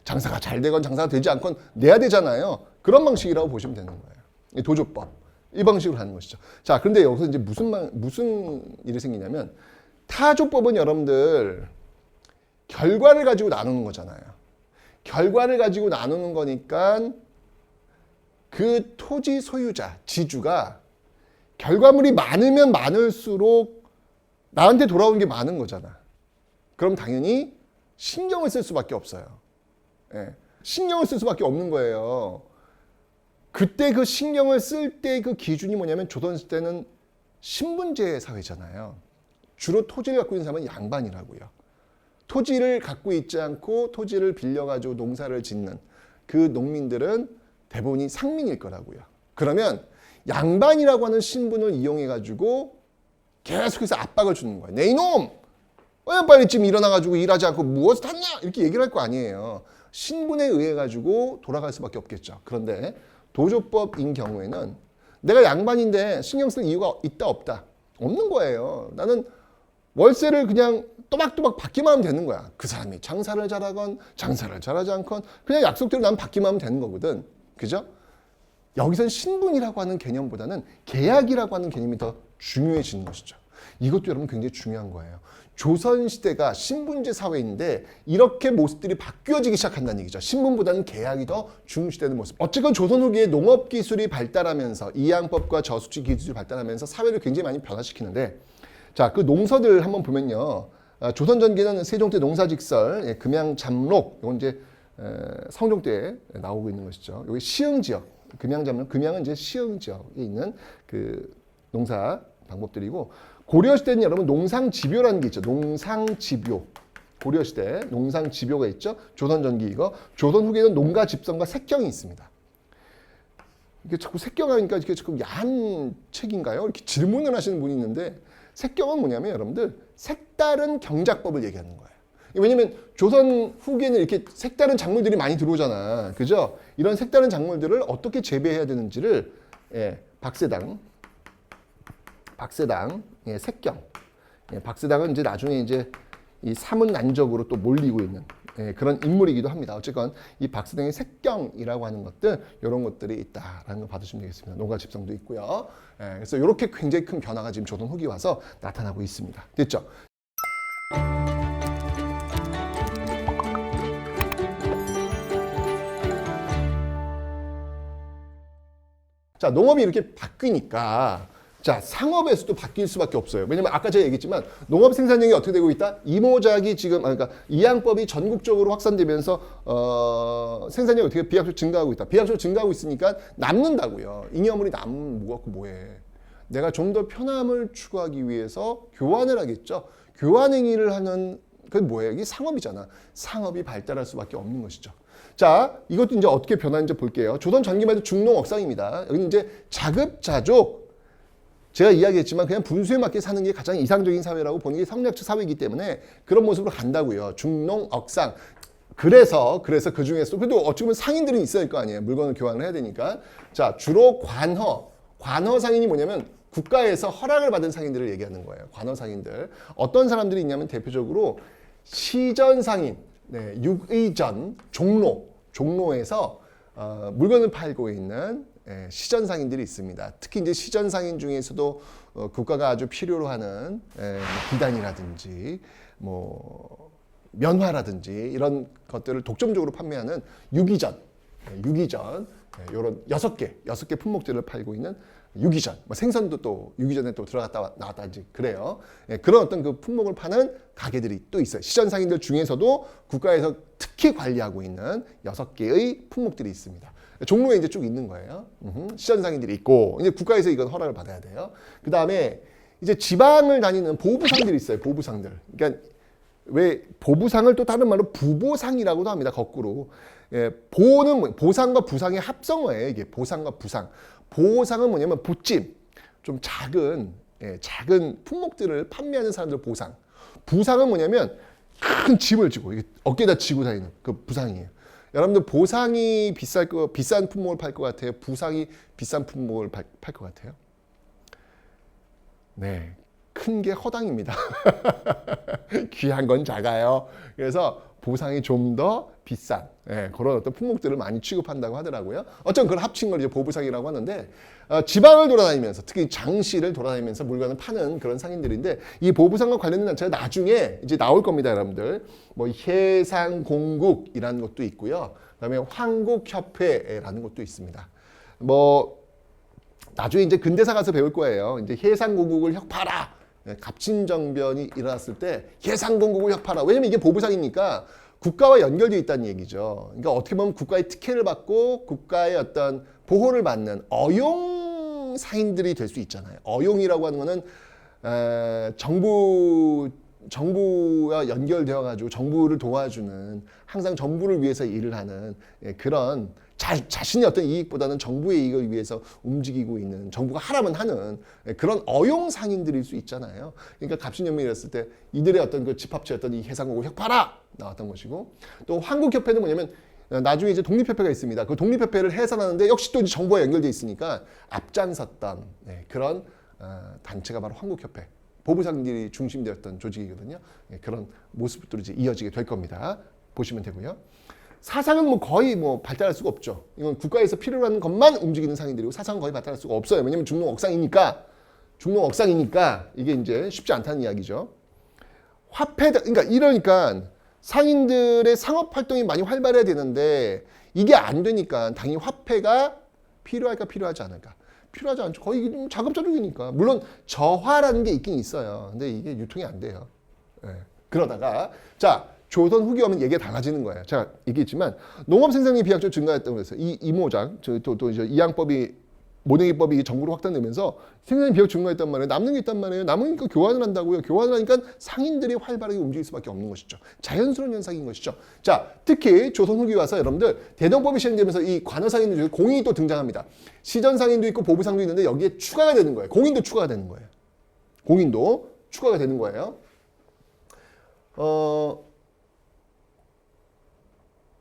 장사가 잘 되건 장사가 되지 않건 내야 되잖아요. 그런 방식이라고 보시면 되는 거예요. 도조법 이 방식으로 하는 것이죠. 자, 그런데 여기서 이제 무슨 일이 생기냐면 타조법은 여러분들 결과를 가지고 나누는 거잖아요. 결과를 가지고 나누는 거니까 그 토지 소유자, 지주가 결과물이 많으면 많을수록 나한테 돌아오는 게 많은 거잖아. 그럼 당연히 신경을 쓸 수밖에 없어요. 예. 신경을 쓸 수밖에 없는 거예요. 그때 그 신경을 쓸 때 그 기준이 뭐냐면 조선시대는 신분제 사회잖아요. 주로 토지를 갖고 있는 사람은 양반이라고요. 토지를 갖고 있지 않고 토지를 빌려가지고 농사를 짓는 그 농민들은 대부분이 상민일 거라고요. 그러면 양반이라고 하는 신분을 이용해가지고 계속해서 압박을 주는 거예요. 내 이놈! 왜 빨리 지금 일어나가지고 일하지 않고 무엇을 하냐? 이렇게 얘기를 할 거 아니에요. 신분에 의해 가지고 돌아갈 수밖에 없겠죠. 그런데 도조법인 경우에는 내가 양반인데 신경 쓸 이유가 있다 없다? 없는 거예요. 나는 월세를 그냥 또박또박 받기만 하면 되는 거야. 그 사람이 장사를 잘하건 장사를 잘하지 않건 그냥 약속대로 난 받기만 하면 되는 거거든. 그죠? 여기선 신분이라고 하는 개념보다는 계약이라고 하는 개념이 더 중요해지는 것이죠. 이것도 여러분 굉장히 중요한 거예요. 조선시대가 신분제 사회인데 이렇게 모습들이 바뀌어지기 시작한다는 얘기죠. 신분보다는 계약이 더 중시되는 모습. 어쨌건 조선 후기에 농업기술이 발달하면서 이양법과 저수지 기술이 발달하면서 사회를 굉장히 많이 변화시키는데 자, 그 농서들 한번 보면요. 조선 전기는 세종 때 농사직설, 금양잠록, 이건 이제 성종 때 나오고 있는 것이죠. 여기 시흥 지역, 금양잠록, 금양은 이제 시흥 지역에 있는 그 농사 방법들이고 고려시대는 여러분 농상집요라는 게 있죠. 농상집요. 고려시대 농상집요가 있죠. 조선 전기 이거. 조선 후기에는 농가 집성과 색경이 있습니다. 이게 자꾸 색경하니까 이게 조금 야한 책인가요? 이렇게 질문을 하시는 분이 있는데 색경은 뭐냐면 여러분들 색다른 경작법을 얘기하는 거예요. 왜냐면 조선 후기에는 이렇게 색다른 작물들이 많이 들어오잖아. 그죠? 이런 색다른 작물들을 어떻게 재배해야 되는지를 박세당, 색경. 박세당은 이제 나중에 이제 이 사문난적으로 또 몰리고 있는 그런 인물이기도 합니다. 어쨌건 이 박세당의 색경이라고 하는 것들, 이런 것들이 있다라는 걸 받으시면 되겠습니다. 농가 집성도 있고요. 그래서 이렇게 굉장히 큰 변화가 지금 조선 후기 와서 나타나고 있습니다. 됐죠? 자, 농업이 이렇게 바뀌니까 자, 상업에서도 바뀔 수밖에 없어요. 왜냐면 아까 제가 얘기했지만 농업 생산량이 어떻게 되고 있다? 이모작이 지금 그러니까 이양법이 전국적으로 확산되면서 생산량이 어떻게 비약적으로 증가하고 있다. 비약적으로 증가하고 있으니까 남는다고요. 잉여물이 남으면 뭐 갖고 뭐해. 내가 좀 더 편함을 추구하기 위해서 교환을 하겠죠. 교환 행위를 하는 그게 뭐예요? 이게 상업이잖아. 상업이 발달할 수밖에 없는 것이죠. 자, 이것도 이제 어떻게 변하는지 볼게요. 조선 전기만 해도 중농억상입니다. 여기 이제 자급자족. 제가 이야기했지만 그냥 분수에 맞게 사는 게 가장 이상적인 사회라고 보는 게 성략적 사회이기 때문에 그런 모습으로 간다고요. 중농억상. 그래서 그 중에서 그래도 어찌 보면 상인들은 있어야 할 거 아니에요. 물건을 교환을 해야 되니까. 자, 주로 관허 상인이 뭐냐면 국가에서 허락을 받은 상인들을 얘기하는 거예요. 관허 상인들. 어떤 사람들이 있냐면 대표적으로 시전 상인, 육의전, 종로에서 물건을 팔고 있는 시전 상인들이 있습니다. 특히 이제 시전 상인 중에서도 국가가 아주 필요로 하는 비단이라든지 뭐 면화라든지 이런 것들을 독점적으로 판매하는 유기전 이런 6개 품목들을 팔고 있는 유기전, 뭐 생선도 또 유기전에 또 들어갔다 나왔다든지 그래요. 그런 어떤 그 품목을 파는 가게들이 또 있어요. 시전 상인들 중에서도 국가에서 특히 관리하고 있는 6개의 품목들이 있습니다. 종로에 이제 쭉 있는 거예요. 시전 상인들이 있고 이제 국가에서 이건 허락을 받아야 돼요. 그 다음에 이제 지방을 다니는 보부상들이 있어요. 보부상들. 그러니까 왜 보부상을 또 다른 말로 부보상이라고도 합니다. 거꾸로. 보는 보상과 부상의 합성어예요. 이게 보상과 부상. 보상은 뭐냐면 보찜, 좀 작은 품목들을 판매하는 사람들 보상. 부상은 뭐냐면 큰 짐을 지고 어깨에다 지고 다니는 그 부상이에요. 여러분들 보상이 비싼 품목을 팔 것 같아요? 부상이 비싼 품목을 팔 것 같아요? 네, 큰 게 허당입니다. 귀한 건 작아요. 그래서 보상이 좀 더 비싼 그런 어떤 품목들을 많이 취급한다고 하더라고요. 어쩌면 그걸 합친 걸 이제 보부상이라고 하는데 지방을 돌아다니면서 특히 장시를 돌아다니면서 물건을 파는 그런 상인들인데 이 보부상과 관련된 단체가 나중에 이제 나올 겁니다, 여러분들. 뭐 해상공국이라는 것도 있고요. 그다음에 황국협회라는 것도 있습니다. 뭐 나중에 이제 근대사 가서 배울 거예요. 이제 해상공국을 혁파라. 갑친정변이 일어났을 때 해상공국을 혁파라. 왜냐면 이게 보부상이니까 국가와 연결되어 있다는 얘기죠. 그러니까 어떻게 보면 국가의 특혜를 받고 국가의 어떤 보호를 받는 어용 상인들이 될 수 있잖아요. 어용이라고 하는 거는 정부와 연결되어 가지고 정부를 도와주는, 항상 정부를 위해서 일을 하는 그런 자신의 어떤 이익보다는 정부의 이익을 위해서 움직이고 있는, 정부가 하라면 하는 그런 어용 상인들일 수 있잖아요. 그러니까 갑신연맹이 이랬을 때 이들의 어떤 그 집합체였던 이 해상공을 혁파라 나왔던 것이고, 또 한국협회는 뭐냐면 나중에 이제 독립협회가 있습니다. 그 독립협회를 해산하는데 역시 또 이제 정부와 연결돼 있으니까 앞장섰던 그런 단체가 바로 한국협회. 보부상들이 중심되었던 조직이거든요. 그런 모습들이 이제 이어지게 될 겁니다. 보시면 되고요. 사상은 뭐 거의 뭐 발달할 수가 없죠. 이건 국가에서 필요로 하는 것만 움직이는 상인들이고 사상은 거의 발달할 수가 없어요. 왜냐면 중농억상이니까 이게 이제 쉽지 않다는 이야기죠. 그러니까 이러니까 상인들의 상업 활동이 많이 활발해야 되는데 이게 안 되니까 당연히 화폐가 필요할까 필요하지 않을까. 필요하지 않죠. 거의 자급자족이니까. 물론 저화라는 게 있긴 있어요. 근데 이게 유통이 안 돼요. 그러다가 자 조선 후기 오면 얘기가 달라지는 거예요. 제가 얘기했지만 농업 생산량이 비약적으로 증가했다고 해서 이 이모작 또 이제 이양법이 모내기법이 정부로 확산되면서 생산량이 비약적으로 증가했단 말이에요. 남는 게 있단 말이에요. 남으니까 교환을 한다고요. 교환을 하니까 상인들이 활발하게 움직일 수밖에 없는 것이죠. 자연스러운 현상인 것이죠. 자, 특히 조선 후기 와서 여러분들 대동법이 시행되면서 이 관어상인들 중에 공인이 또 등장합니다. 시전상인도 있고 보부상도 있는데 여기에 추가가 되는 거예요. 공인도 추가가 되는 거예요. 공인도 추가가 되는 거예요.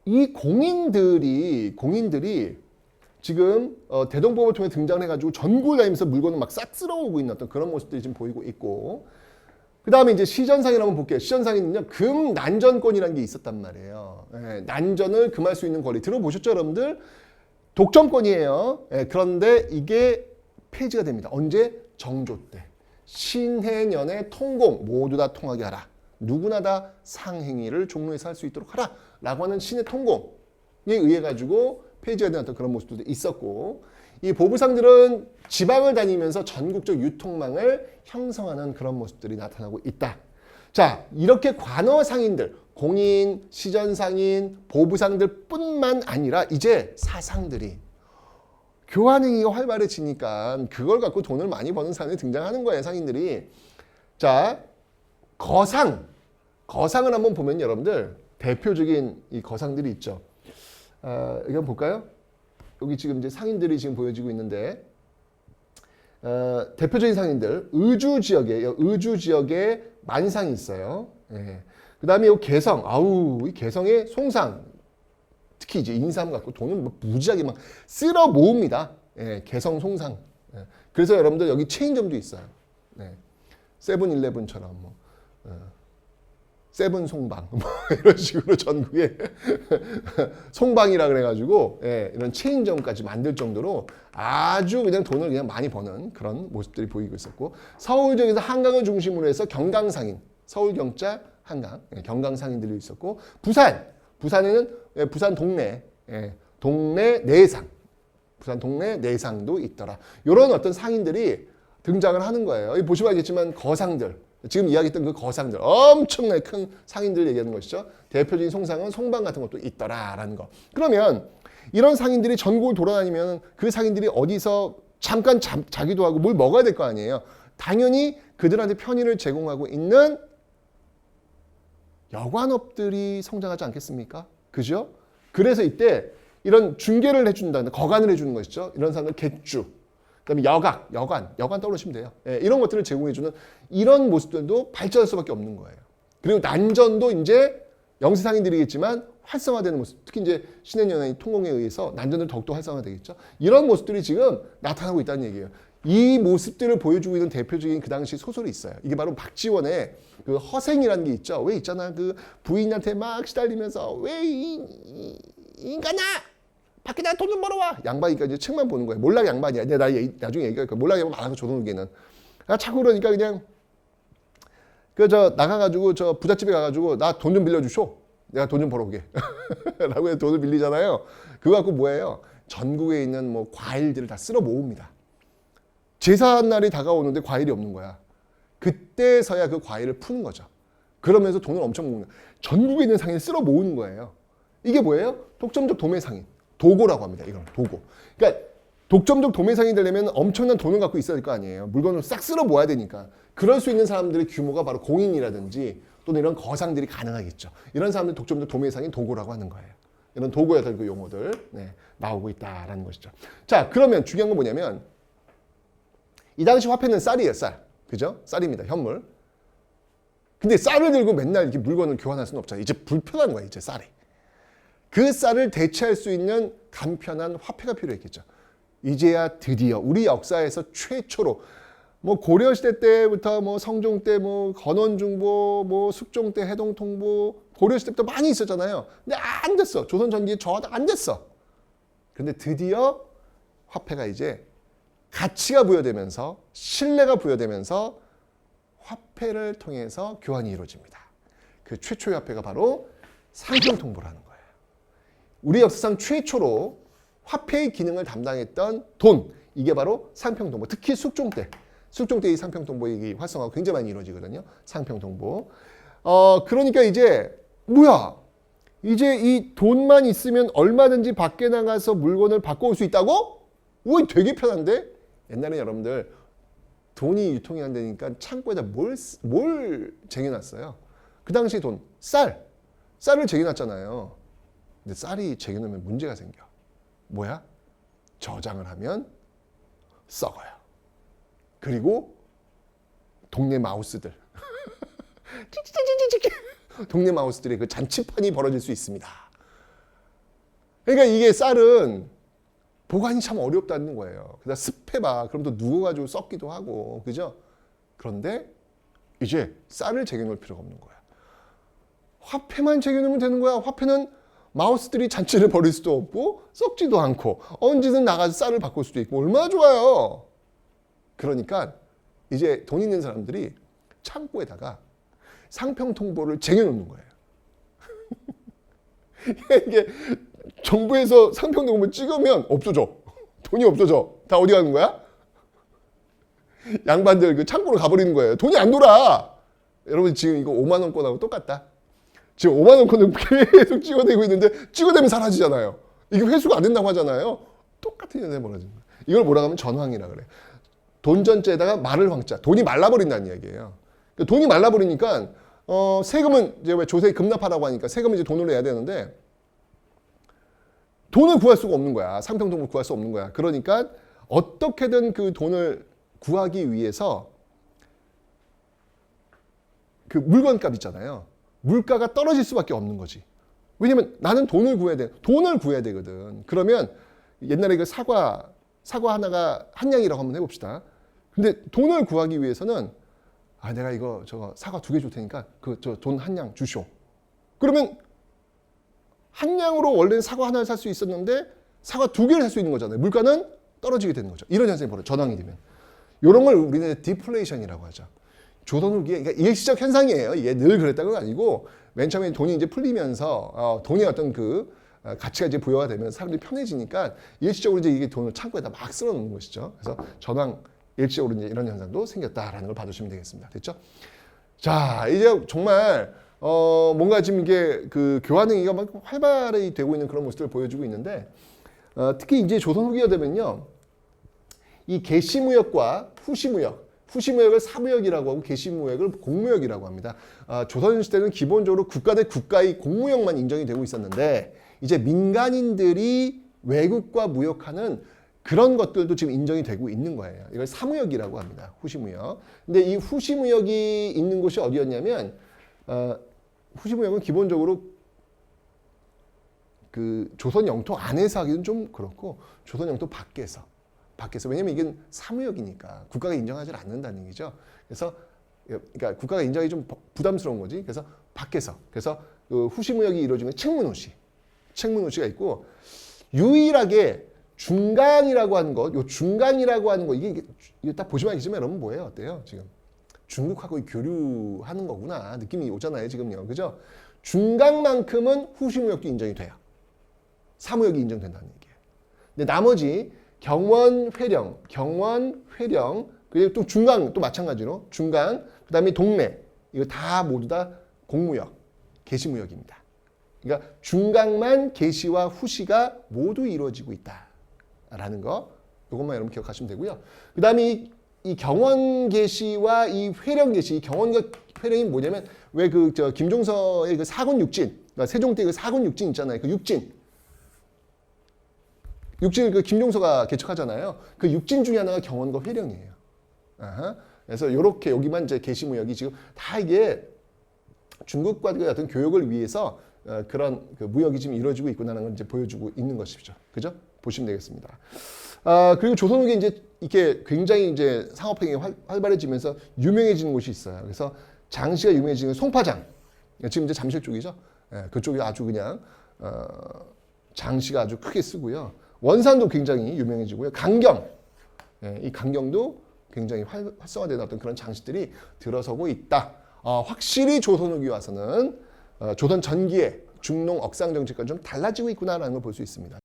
이 공인들이 지금 대동법을 통해 등장해가지고 전국을 다니면서 물건을 막 싹 쓸어오고 있는 어떤 그런 모습들이 지금 보이고 있고, 그 다음에 이제 시전상인 한번 볼게요. 시전상인은요, 금난전권이라는 게 있었단 말이에요. 난전을 금할 수 있는 권리 들어보셨죠, 여러분들? 독점권이에요. 그런데 이게 폐지가 됩니다. 언제? 정조 때. 신해년의 통공 모두 다 통하게 하라. 누구나 다 상행위를 종로에서 할 수 있도록 하라. 라고 하는 신의 통공에 의해 가지고 폐지가 된 어떤 그런 모습도 있었고, 이 보부상들은 지방을 다니면서 전국적 유통망을 형성하는 그런 모습들이 나타나고 있다. 자, 이렇게 관어상인들, 공인, 시전상인, 보부상들 뿐만 아니라 이제 사상들이 교환행위가 활발해지니까 그걸 갖고 돈을 많이 버는 사람이 등장하는 거예요, 상인들이. 자, 거상을 한번 보면 여러분들 대표적인 이 거상들이 있죠. 여기 한번 볼까요? 여기 지금 이제 상인들이 지금 보여지고 있는데, 대표적인 상인들, 의주 지역에 만상이 있어요. 그 다음에 이 개성, 이 개성의 송상, 특히 이제 인삼 갖고 돈을 막 무지하게 막 쓸어 모읍니다. 개성 송상. 그래서 여러분들 여기 체인점도 있어요. 세븐일레븐처럼 뭐. 세븐 송방 뭐 이런 식으로 전국에 송방이라 그래가지고 이런 체인점까지 만들 정도로 아주 그냥 돈을 그냥 많이 버는 그런 모습들이 보이고 있었고, 서울 지역에서 한강을 중심으로 해서 경강상인, 서울경자 한강 경강상인들이 있었고, 부산에는 부산 동네 내상, 부산 동네 내상도 있더라. 이런 어떤 상인들이 등장을 하는 거예요. 여기 보시면 알겠지만 거상들, 지금 이야기했던 그 거상들, 엄청나게 큰 상인들 얘기하는 것이죠. 대표적인 송상은 송방 같은 것도 있더라라는 거. 그러면 이런 상인들이 전국을 돌아다니면 그 상인들이 어디서 잠깐 자기도 하고 뭘 먹어야 될 거 아니에요. 당연히 그들한테 편의를 제공하고 있는 여관업들이 성장하지 않겠습니까? 그죠? 그래서 이때 이런 중개를 해준다는, 거간을 해주는 것이죠. 이런 사람들 객주, 그다음에 여관 떠오르시면 돼요. 이런 것들을 제공해주는 이런 모습들도 발전할 수밖에 없는 거예요. 그리고 난전도 이제 영세상인들이겠지만 활성화되는 모습, 특히 이제 신해년의 통공에 의해서 난전을 더욱더 활성화되겠죠. 이런 모습들이 지금 나타나고 있다는 얘기예요. 이 모습들을 보여주고 있는 대표적인 그 당시 소설이 있어요. 이게 바로 박지원의 그 허생이라는 게 있죠. 왜 있잖아, 그 부인한테 막 시달리면서 왜 이 인간아! 밖에 나 돈 좀 벌어와. 양반이니까 이제 책만 보는 거예요. 몰락 양반이야. 내가 나중에 얘기할 거야. 몰락 양반 많아서 조선후기는. 자꾸 그러니까 그냥 나가가지고 저 부잣집에 가가지고 나 돈 좀 빌려주쇼. 내가 돈 좀 벌어오게. 라고 해서 돈을 빌리잖아요. 그거 갖고 뭐예요? 전국에 있는 뭐 과일들을 다 쓸어 모읍니다. 제삿날이 다가오는데 과일이 없는 거야. 그때서야 그 과일을 푸는 거죠. 그러면서 돈을 엄청 모으는 거야. 전국에 있는 상인을 쓸어 모으는 거예요. 이게 뭐예요? 독점적 도매상인. 도고라고 합니다. 이건 도고. 그러니까 독점적 도매상이 되려면 엄청난 돈을 갖고 있어야 될 거 아니에요. 물건을 싹 쓸어 모아야 되니까. 그럴 수 있는 사람들의 규모가 바로 공인이라든지 또는 이런 거상들이 가능하겠죠. 이런 사람들 독점적 도매상인 도구라고 하는 거예요. 이런 도구에 대한 그 용어들 나오고 있다라는 것이죠. 자, 그러면 중요한 건 뭐냐면 이 당시 화폐는 쌀이에요, 쌀. 그죠? 쌀입니다, 현물. 근데 쌀을 들고 맨날 이렇게 물건을 교환할 수는 없잖아요. 이제 불편한 거예요, 이제 쌀이. 그 쌀을 대체할 수 있는 간편한 화폐가 필요했겠죠. 이제야 드디어 우리 역사에서 최초로 뭐 고려시대 때부터 뭐 성종 때 뭐 건원중보 뭐 숙종 때 해동통보 고려시대 때부터 많이 있었잖아요. 근데 안 됐어. 조선 전기에 저하다 안 됐어. 근데 드디어 화폐가 이제 가치가 부여되면서 신뢰가 부여되면서 화폐를 통해서 교환이 이루어집니다. 그 최초의 화폐가 바로 상평통보라는 거예요. 우리 역사상 최초로 화폐의 기능을 담당했던 돈, 이게 바로 상평통보. 특히 숙종 때 이 상평통보의 활성화가 굉장히 많이 이루어지거든요. 상평통보. 그러니까 이제 뭐야? 이제 이 돈만 있으면 얼마든지 밖에 나가서 물건을 바꿔올 수 있다고? 우와, 되게 편한데? 옛날에 여러분들 돈이 유통이 안 되니까 창고에다 뭘 쟁여놨어요? 그 당시 돈, 쌀을 쟁여놨잖아요. 근데 쌀이 쟁여놓으면 문제가 생겨. 뭐야? 저장을 하면 썩어요. 그리고 동네 마우스들 동네 마우스들의 그 잔치판이 벌어질 수 있습니다. 그러니까 이게 쌀은 보관이 참 어렵다는 거예요. 그다음 습해봐. 그럼 또 누워가지고 썩기도 하고, 그죠? 그런데 이제 쌀을 쟁여놓을 필요가 없는 거야. 화폐만 쟁여놓으면 되는 거야. 화폐는 마우스들이 잔치를 벌일 수도 없고 썩지도 않고 언제든 나가서 쌀을 바꿀 수도 있고 얼마나 좋아요. 그러니까 이제 돈 있는 사람들이 창고에다가 상평통보를 쟁여놓는 거예요. 이게 정부에서 상평통보 찍으면 없어져. 돈이 없어져. 다 어디 가는 거야? 양반들 그 창고로 가버리는 거예요. 돈이 안 돌아. 여러분 지금 이거 5만 원권하고 똑같다. 지금 5만 원권을 계속 찍어대고 있는데 찍어대면 사라지잖아요. 이게 회수가 안 된다고 하잖아요. 똑같은 현상이 벌어지는 거예요. 이걸 뭐라고 하면 전황이라 그래. 돈전자에다가 말을 황자. 돈이 말라버린다는 이야기예요. 그러니까 돈이 말라버리니까 세금은 이제 왜 조세에 급납하라고 하니까 세금은 이제 돈으로 내야 되는데 돈을 구할 수가 없는 거야. 상평통보를 구할 수 없는 거야. 그러니까 어떻게든 그 돈을 구하기 위해서 그 물건값 있잖아요. 물가가 떨어질 수밖에 없는 거지. 왜냐면 나는 돈을 구해야 돼. 돈을 구해야 되거든. 그러면 옛날에 그 사과 하나가 한 양이라고 한번 해봅시다. 근데 돈을 구하기 위해서는 내가 이거 저거 사과 2개 줄 테니까 그 저 돈 한 양 주쇼. 그러면 한 양으로 원래는 사과 하나를 살 수 있었는데 사과 2개를 살 수 있는 거잖아요. 물가는 떨어지게 되는 거죠. 이런 현상이 벌어져. 전황이 되면. 이런 걸 우리는 디플레이션이라고 하죠. 조선 후기에, 그러니까 일시적 현상이에요. 이게 늘 그랬다는 건 아니고, 맨 처음에 돈이 이제 풀리면서, 돈의 어떤 그 가치가 이제 부여가 되면 사람들이 편해지니까 일시적으로 이제 이게 돈을 창고에다 막 쓸어 놓는 것이죠. 그래서 전황, 일시적으로 이제 이런 현상도 생겼다라는 걸 봐주시면 되겠습니다. 됐죠? 자, 이제 정말, 뭔가 지금 이게 그 교환 행위가 막 활발히 되고 있는 그런 모습을 보여주고 있는데, 특히 이제 조선 후기가 되면요, 이 개시무역과 후시무역을 사무역이라고 하고 개시무역을 공무역이라고 합니다. 조선시대는 기본적으로 국가 대 국가의 공무역만 인정이 되고 있었는데 이제 민간인들이 외국과 무역하는 그런 것들도 지금 인정이 되고 있는 거예요. 이걸 사무역이라고 합니다. 후시무역. 근데 이 후시무역이 있는 곳이 어디였냐면 후시무역은 기본적으로 그 조선 영토 안에서 하기는 좀 그렇고 조선 영토 밖에서 왜냐면 이게 사무역이니까 국가가 인정하지 않는다는 얘기죠. 그래서 그러니까 국가가 인정이 좀 부담스러운 거지. 그래서 밖에서 그 후시무역이 이루어진 건 책문호시가 있고 유일하게 중간이라고 하는 것, 요 중간이라고 하는 거 이게 딱 보시면 알겠지만 여러분 뭐예요? 어때요? 지금 중국하고 교류하는 거구나 느낌이 오잖아요. 지금요, 그죠? 중간만큼은 후시무역도 인정이 돼요. 사무역이 인정된다는 얘기예요. 근데 나머지 경원, 회령, 그리고 또 중간, 또 마찬가지로 중간, 그 다음에 동래, 이거 다 모두 다 공무역, 개시무역입니다. 그러니까 중간만 개시와 후시가 모두 이루어지고 있다라는 거, 이것만 여러분 기억하시면 되고요. 그 다음에 이 경원 계시와 이 회령 계시, 경원과 회령이 뭐냐면 왜 김종서의 그 사군 육진, 그러니까 세종 때 그 사군 육진 있잖아요. 그 육진을 그 김종서가 개척하잖아요. 그 육진 중에 하나가 경원과 회령이에요. 아하. 그래서 이렇게 여기만 이제 계시무역이 지금 다 이게 중국과의 어떤 교역을 위해서 그런 그 무역이 지금 이루어지고 있구나라는 걸 이제 보여주고 있는 것이죠. 그죠? 보시면 되겠습니다. 그리고 조선 후기 이제 이렇게 굉장히 이제 상업행위 활발해지면서 유명해지는 곳이 있어요. 그래서 장시가 유명해지는 송파장. 지금 이제 잠실 쪽이죠. 그쪽이 아주 그냥 장시가 아주 크게 쓰고요. 원산도 굉장히 유명해지고요. 강경. 이 강경도 굉장히 활성화되는 어떤 그런 장시들이 들어서고 있다. 확실히 조선 후기 와서는 조선 전기의 중농 억상 정책과 좀 달라지고 있구나라는 걸 볼 수 있습니다.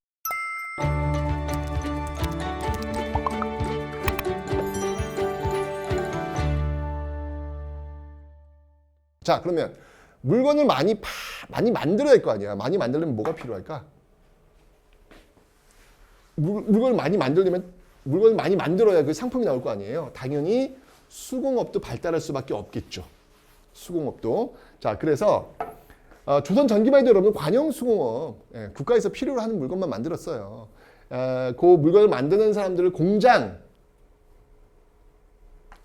자, 그러면 물건을 많이 만들어야 할 거 아니야. 많이 만들려면 뭐가 필요할까? 물건을 많이 만들어야 그 상품이 나올 거 아니에요. 당연히 수공업도 발달할 수밖에 없겠죠. 수공업도. 자, 그래서 조선 전기만 해도 여러분 관영수공업, 국가에서 필요로 하는 물건만 만들었어요. 그 물건을 만드는 사람들을 공장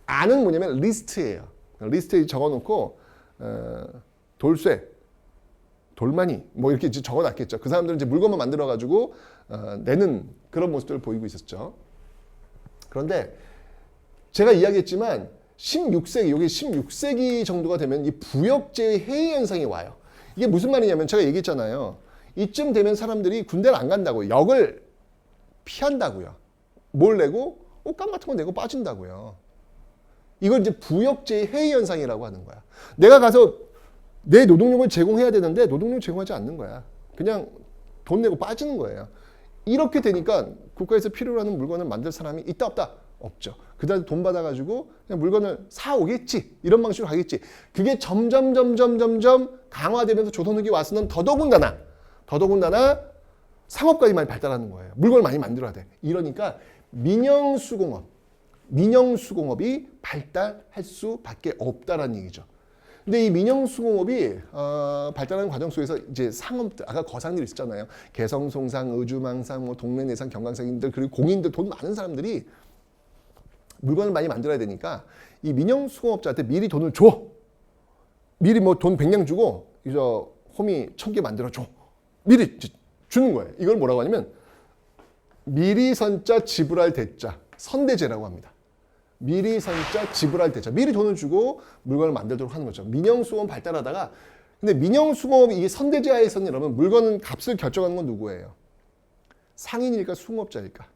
안은 뭐냐면 리스트예요. 리스트에 적어놓고 돌쇠, 돌만이 뭐 이렇게 적어놨겠죠. 그 사람들은 이제 물건만 만들어가지고 내는 그런 모습들을 보이고 있었죠. 그런데 제가 이야기했지만 16세기, 여기 16세기 정도가 되면 이 부역제의 해이 현상이 와요. 이게 무슨 말이냐면 제가 얘기했잖아요. 이쯤 되면 사람들이 군대를 안 간다고요. 역을 피한다고요. 뭘 내고? 옷감 같은 거 내고 빠진다고요. 이걸 이제 부역제의 해이 현상이라고 하는 거야. 내가 가서 내 노동력을 제공해야 되는데 노동력 제공하지 않는 거야. 그냥 돈 내고 빠지는 거예요. 이렇게 되니까 국가에서 필요로 하는 물건을 만들 사람이 있다 없다? 없죠. 그다음에 돈 받아가지고 그냥 물건을 사오겠지. 이런 방식으로 가겠지. 그게 점점 강화되면서 조선 후기 와서는 더더군다나 상업까지 많이 발달하는 거예요. 물건을 많이 만들어야 돼. 이러니까 민영수공업이 발달할 수밖에 없다라는 얘기죠. 근데 이 민영수공업이 발달하는 과정 속에서 이제 상업들, 아까 거상들이 있었잖아요. 개성, 송상, 의주망상, 뭐 동래, 내상, 경강상인들, 그리고 공인들, 돈 많은 사람들이 물건을 많이 만들어야 되니까 이 민영수공업자한테 미리 돈을 줘. 미리 뭐 돈 100냥 주고 호미 1000개 만들어 줘. 미리 주는 거예요. 이걸 뭐라고 하냐면 미리 선자 지불할 대자, 선대제라고 합니다. 미리 선자 지불할 대자. 미리 돈을 주고 물건을 만들도록 하는 거죠. 민영수공업 발달하다가 근데 민영수공업이 이게 선대제하에서는 여러분 물건은 값을 결정하는 건 누구예요? 상인일까 수공업자일까?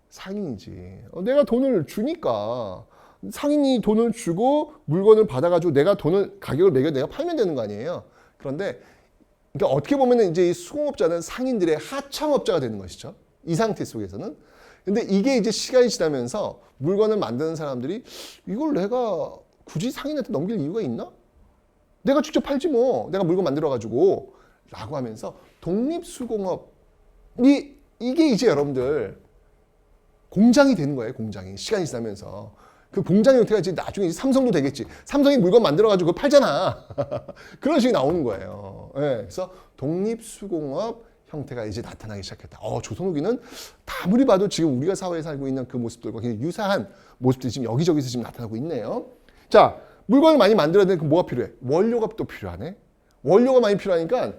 상인이지. 내가 돈을 주니까 상인이 돈을 주고 물건을 받아가지고 내가 가격을 매겨 내가 팔면 되는 거 아니에요. 그런데 그러니까 어떻게 보면 이제 이 수공업자는 상인들의 하청업자가 되는 것이죠. 이 상태 속에서는. 근데 이게 이제 시간이 지나면서 물건을 만드는 사람들이 이걸 내가 굳이 상인한테 넘길 이유가 있나? 내가 직접 팔지 뭐. 내가 물건 만들어가지고 라고 하면서 독립수공업이 이게 이제 여러분들 공장이 되는 거예요. 공장이. 시간이 지나면서. 그 공장 형태가 이제 나중에 이제 삼성도 되겠지. 삼성이 물건 만들어가지고 그걸 팔잖아. 그런 식이 나오는 거예요. 그래서 독립수공업 형태가 이제 나타나기 시작했다. 조선 후기는 아무리 봐도 지금 우리가 사회에 살고 있는 그 모습들과 굉장히 유사한 모습들이 지금 여기저기서 지금 나타나고 있네요. 자, 물건을 많이 만들어야 되는 그 뭐가 필요해? 원료가 또 필요하네. 원료가 많이 필요하니까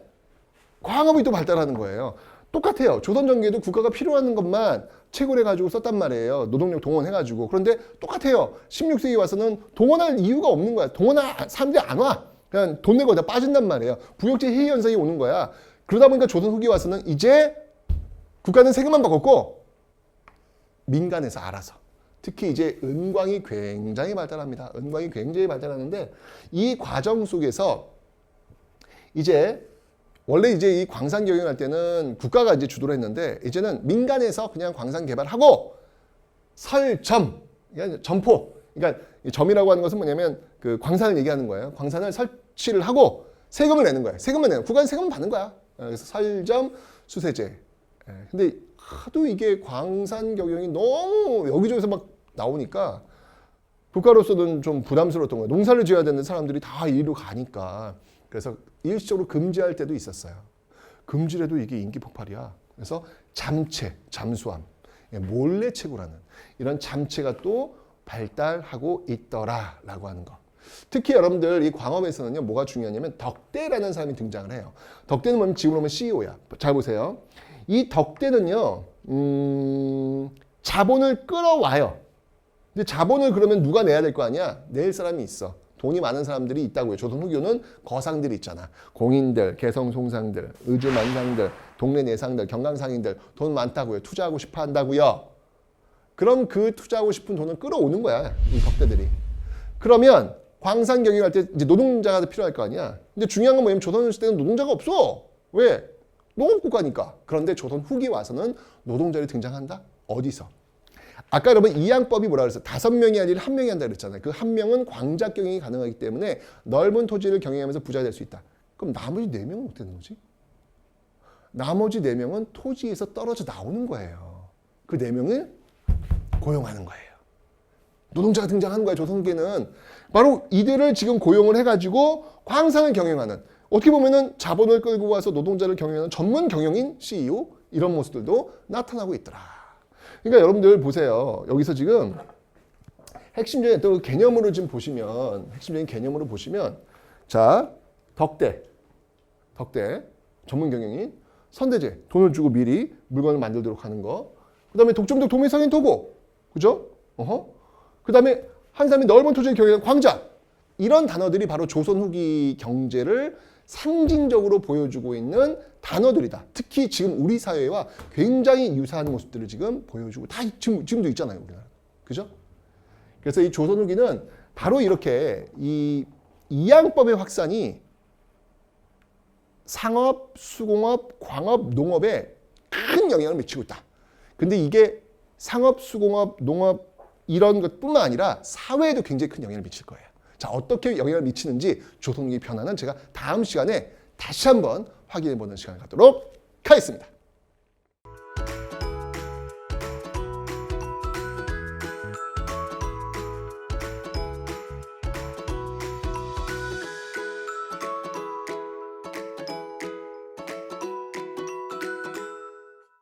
광업이 또 발달하는 거예요. 똑같아요. 조선 전기에도 국가가 필요한 것만 채굴해가지고 썼단 말이에요. 노동력 동원해가지고. 그런데 똑같아요. 16세기 와서는 동원할 이유가 없는 거야. 동원할 사람들이 안 와. 그냥 돈 내고 다 빠진단 말이에요. 부역제 해이 현상이 오는 거야. 그러다 보니까 조선 후기 와서는 이제 국가는 세금만 바꿨고 민간에서 알아서. 특히 이제 은광이 굉장히 발달합니다. 은광이 굉장히 발달하는데 이 과정 속에서 이제 원래 이제 이 광산 경영할 때는 국가가 이제 주도를 했는데 이제는 민간에서 그냥 광산 개발하고 설점, 그러니까 점포. 그러니까 점이라고 하는 것은 뭐냐면 그 광산을 얘기하는 거예요. 광산을 설치를 하고 세금을 내는 거예요. 세금을 내는 국가는 세금을 받는 거야. 그래서 설점 수세제. 근데 하도 이게 광산 경영이 너무 여기저기서 막 나오니까 국가로서는 좀 부담스러웠던 거예요. 농사를 지어야 되는 사람들이 다 이리로 가니까. 그래서 일시적으로 금지할 때도 있었어요. 금지를 해도 이게 인기 폭발이야. 그래서 잠체, 잠수함, 몰래 채굴하는 이런 잠체가 또 발달하고 있더라라고 하는 거. 특히 여러분들 이 광업에서는요 뭐가 중요하냐면 덕대라는 사람이 등장을 해요. 덕대는 뭐냐면 지금 보면 CEO야. 잘 보세요. 이 덕대는요 자본을 끌어와요. 근데 자본을 그러면 누가 내야 될 거 아니야? 낼 사람이 있어. 돈이 많은 사람들이 있다고요. 조선 후교는 거상들이 있잖아. 공인들, 개성송상들, 의주만상들, 동네 내상들, 경강상인들 돈 많다고요. 투자하고 싶어 한다고요. 그럼 그 투자하고 싶은 돈을 끌어오는 거야. 이 덕대들이. 그러면 광산 경영할 때 이제 노동자가 필요할 거 아니야. 근데 중요한 건 뭐냐면 조선 시대는 노동자가 없어. 왜? 농업국가니까. 그런데 조선 후기 와서는 노동자들이 등장한다? 어디서? 아까 여러분 이양법이 뭐라 그랬어요? 5명이 아니라 1명이 한다 그랬잖아요. 그 1명은 광작 경영이 가능하기 때문에 넓은 토지를 경영하면서 부자가 될 수 있다. 그럼 나머지 4명은 어떻게 되는 거지? 나머지 4명은 토지에서 떨어져 나오는 거예요. 그 4명을 고용하는 거예요. 노동자가 등장하는 거예요. 조선계는. 바로 이들을 지금 고용을 해가지고 광산을 경영하는, 어떻게 보면은 자본을 끌고 와서 노동자를 경영하는 전문 경영인 CEO 이런 모습들도 나타나고 있더라. 그러니까 여러분들 보세요. 여기서 지금 핵심적인 또 개념으로 지금 보시면, 핵심적인 개념으로 보시면, 자, 덕대, 전문 경영인, 선대제, 돈을 주고 미리 물건을 만들도록 하는 거. 그 다음에 독점적 도매상인 도고, 그죠? 그 다음에 한 사람이 넓은 토지를 경영하는 광자. 이런 단어들이 바로 조선 후기 경제를 상징적으로 보여주고 있는 단어들이다. 특히 지금 우리 사회와 굉장히 유사한 모습들을 지금 보여주고 다 지금도 있잖아요, 우리나라. 그죠? 그래서 이 조선 후기는 바로 이렇게 이 이양법의 확산이 상업, 수공업, 광업, 농업에 큰 영향을 미치고 있다. 근데 이게 상업, 수공업, 농업 이런 것뿐만 아니라 사회에도 굉장히 큰 영향을 미칠 거예요. 자, 어떻게 영향을 미치는지 조선 후기 변화는 제가 다음 시간에 다시 한번 확인해 보는 시간을 갖도록 하겠습니다.